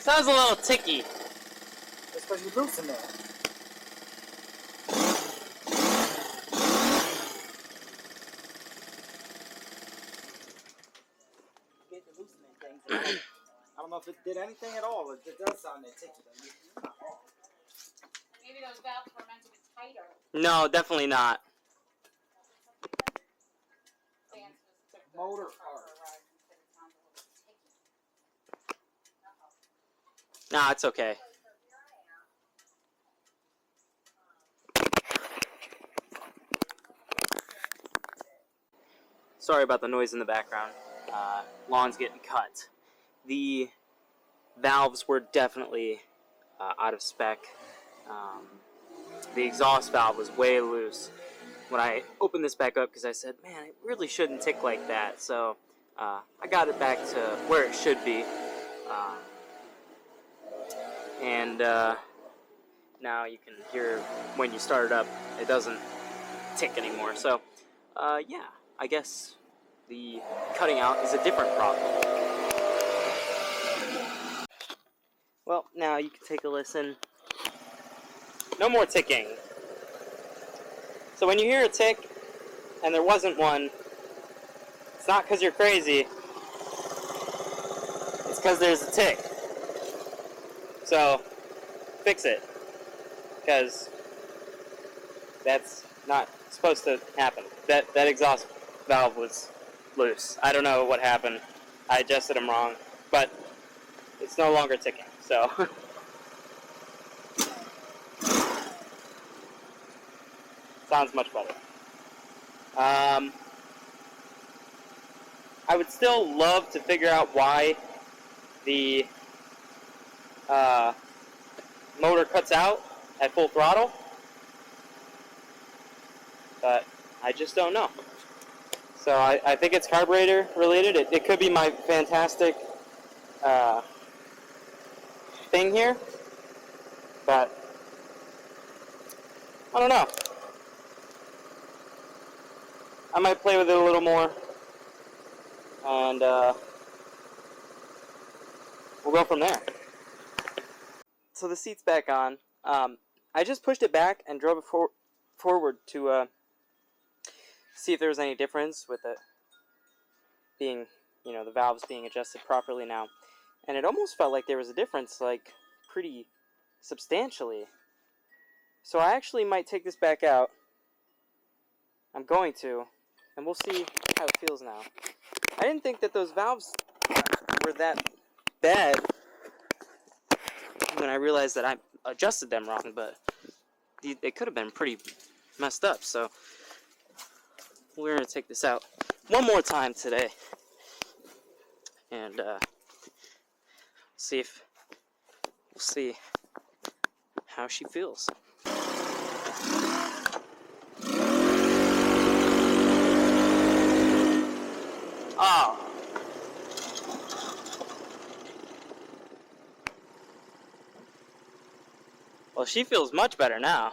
S1: Sounds a little ticky.
S2: That's because you're loose in there. Get the loosening things. I don't know if it did anything at all. It does sound that ticky.
S3: Maybe those valves were meant to be tighter.
S1: No, definitely not.
S2: Motor part.
S1: Nah, it's okay. Sorry about the noise in the background. Lawn's getting cut. The valves were definitely out of spec. The exhaust valve was way loose. When I opened this back up, because I said, man, it really shouldn't tick like that. So I got it back to where it should be. And now you can hear when you start it up, it doesn't tick anymore. So yeah, I guess the cutting out is a different problem. Well, now you can take a listen. No more ticking. So when you hear a tick and there wasn't one, it's not because you're crazy. It's because there's a tick. So fix it, because that's not supposed to happen. That exhaust valve was loose. I don't know what happened. I adjusted them wrong, but it's no longer ticking. So sounds much better. I would still love to figure out why the motor cuts out at full throttle, but I just don't know. So I think it's carburetor related. It could be my fantastic thing here, but I don't know. I might play with it a little more, and we'll go from there. So the seat's back on. I just pushed it back and drove it forward to see if there was any difference with it being, you know, the valves being adjusted properly now. And it almost felt like there was a difference, like, pretty substantially. So I actually might take this back out. I'm going to, and we'll see how it feels now. I didn't think that those valves were that bad when I realized that I adjusted them wrong, but they could have been pretty messed up, so we're going to take this out one more time today, and we'll see how she feels. Oh. Well, she feels much better now.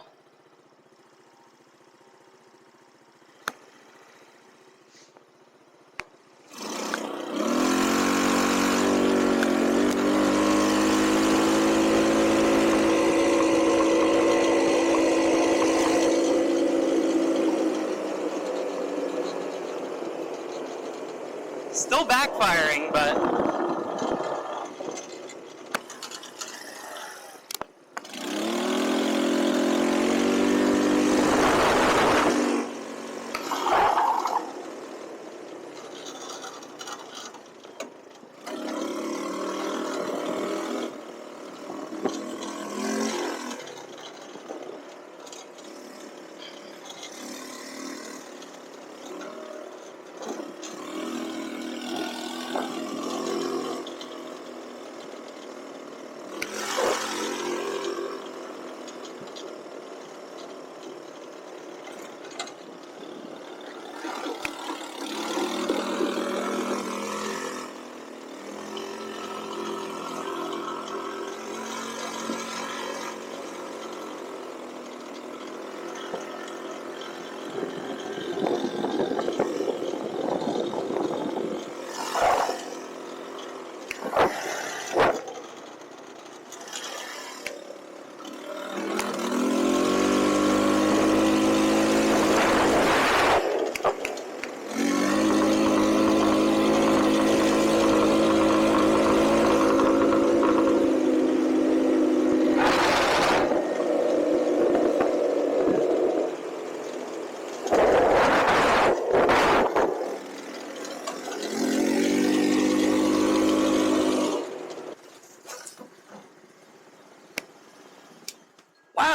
S1: Still backfiring, but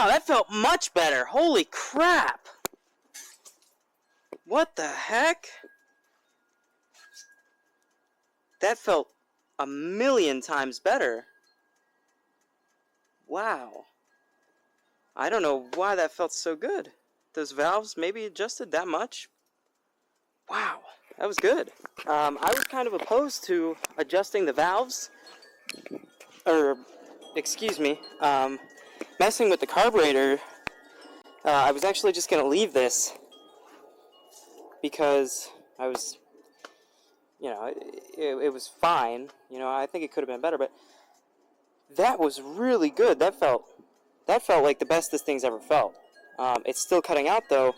S1: wow, that felt much better. Holy crap. What the heck? That felt a million times better. Wow. I don't know why that felt so good. Those valves maybe adjusted that much. Wow, that was good. I was kind of opposed to adjusting the valves, or, excuse me, messing with the carburetor. I was actually just going to leave this because I was, you know, it was fine. You know, I think it could have been better, but that was really good. That felt like the best this thing's ever felt. It's still cutting out though,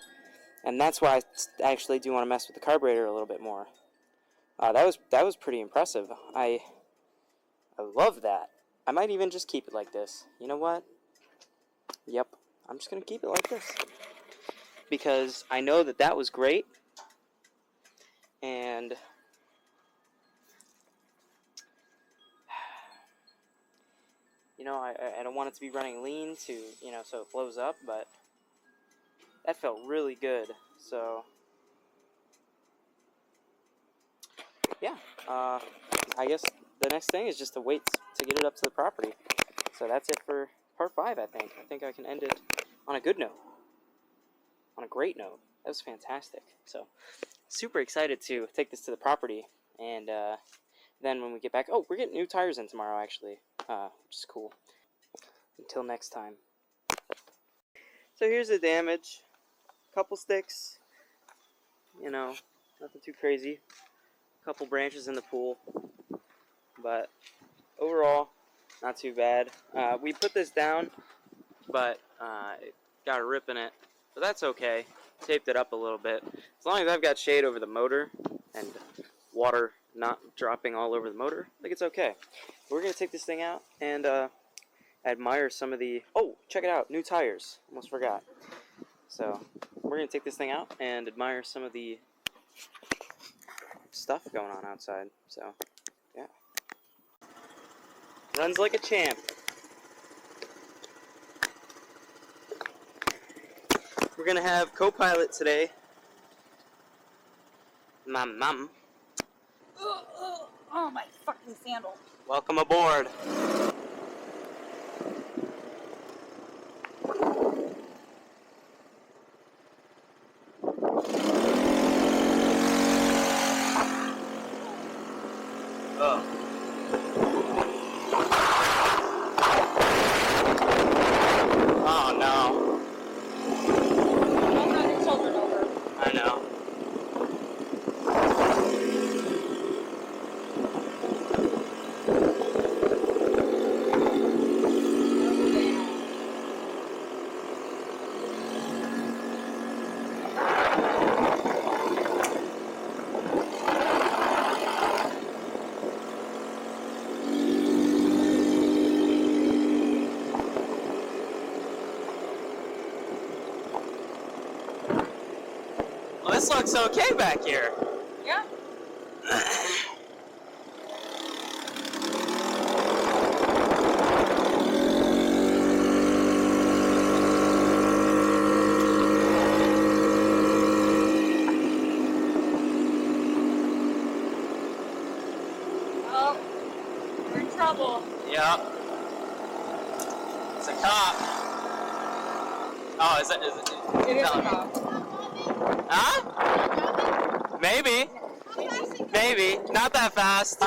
S1: and that's why I actually do want to mess with the carburetor a little bit more. That was pretty impressive. I love that. I might even just keep it like this. You know what? Yep, I'm just gonna keep it like this because I know that was great, and you know, I don't want it to be running lean to, you know, so it blows up, but that felt really good. So yeah, I guess the next thing is just to wait to get it up to the property. So that's it for part 5, I think. I think I can end it on a good note. On a great note. That was fantastic. So, super excited to take this to the property. And then when we get back... Oh, we're getting new tires in tomorrow, actually. Which is cool. Until next time. So here's the damage. Couple sticks. You know, nothing too crazy. Couple branches in the pool. But overall, not too bad. We put this down, but it got a rip in it. But that's okay. Taped it up a little bit. As long as I've got shade over the motor and water not dropping all over the motor, I think it's okay. We're going to take this thing out and admire some of the... Oh, check it out. New tires. Almost forgot. So, we're going to take this thing out and admire some of the stuff going on outside. So, yeah. Runs like a champ. We're going to have co-pilot today. Mom.
S3: Oh, my fucking sandal.
S1: Welcome aboard. Oh. Oh no.
S3: Don't run your children over.
S1: I know. Well, this looks okay back here.
S3: Yeah. Oh, we're in trouble.
S1: Yeah. It's a cop. Oh, is it?
S3: It is
S1: no.
S3: a cop.
S1: Huh? Maybe. Maybe. Not that fast.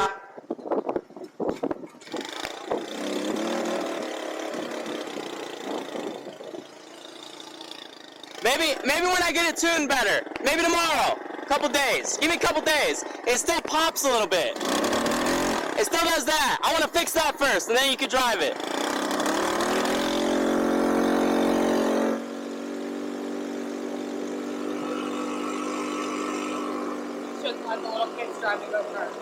S1: Maybe when I get it tuned better. Maybe tomorrow. Couple days. Give me a couple days. It still pops a little bit. It still does that. I want to fix that first, and then you can drive it.
S3: Shouldn't let the little kids drive the go-kart.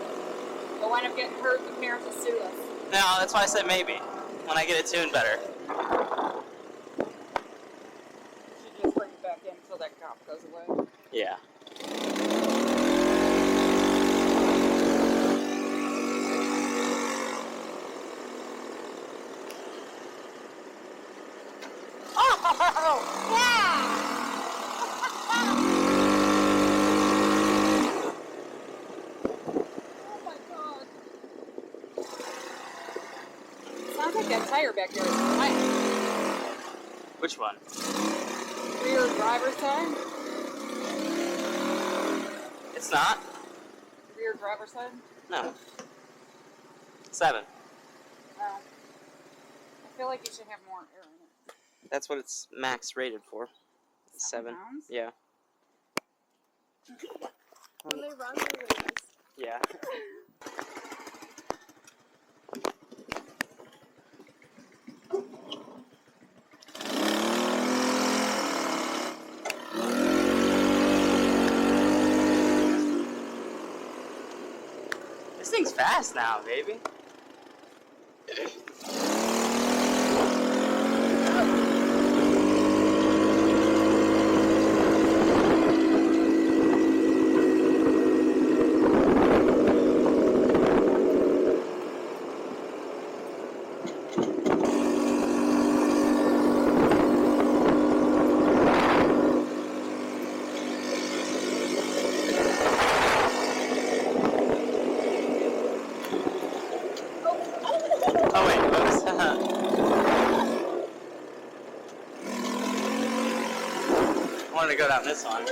S3: They'll wind up getting hurt, the parents will sue us.
S1: No, that's why I said maybe. When I get it tuned better.
S3: Should just bring it back in until that cop goes away.
S1: Yeah.
S3: Oh, yeah! Oh my god. Sounds like that tire back there is fine.
S1: Which one?
S3: Rear driver's side?
S1: It's not.
S3: Rear driver's side?
S1: No. 7.
S3: No. I feel like you should have more air in it.
S1: That's what it's max rated for. 7.
S3: Pounds?
S1: Yeah.
S5: When they run the race.
S1: Yeah. This thing's fast now, baby. Oh wait, what was that? I wanted to go down this one.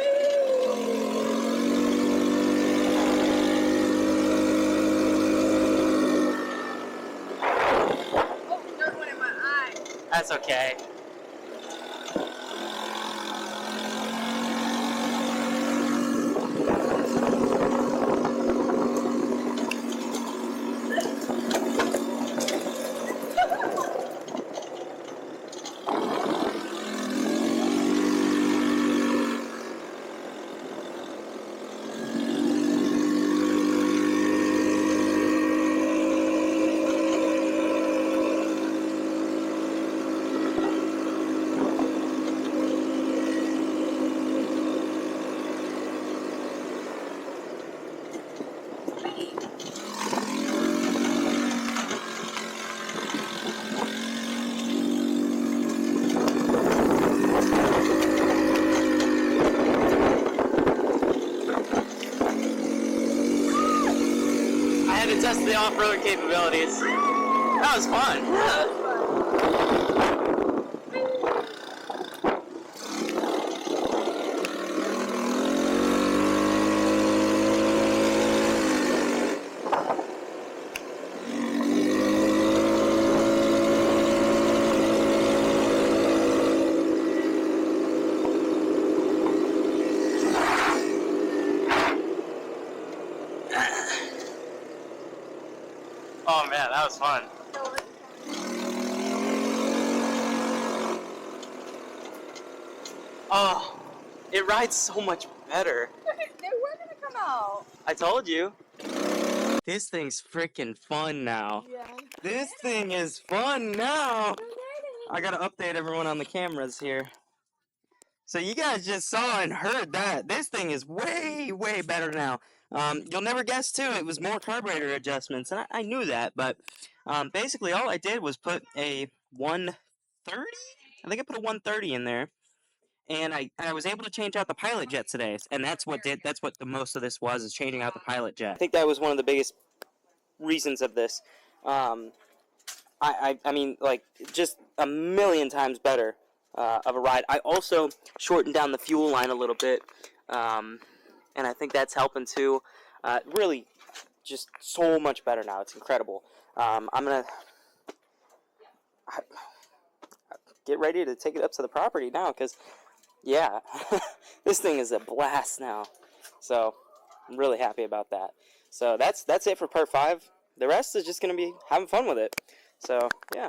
S5: Oh, dirt went in my eye.
S1: That's okay. test the off-road capabilities. That was fun. Oh man, that was fun. Oh, it rides so much better.
S3: They were gonna come out.
S1: I told you. This thing's freaking fun now.
S5: Yeah.
S1: This thing is fun now. I gotta update everyone on the cameras here. So you guys just saw and heard that. This thing is way, way better now. You'll never guess too, it was more carburetor adjustments, and I knew that, but basically all I did was put a 130? I think I put a 130 in there, and I was able to change out the pilot jet today, and that's what the most of this was, is changing out the pilot jet. I think that was one of the biggest reasons of this. I mean, like, just a million times better of a ride. I also shortened down the fuel line a little bit, and I think that's helping too. Really, just so much better now. It's incredible. I'm gonna get ready to take it up to the property now, because, yeah, this thing is a blast now. So, I'm really happy about that. So, that's it for part 5. The rest is just gonna be having fun with it. So, yeah.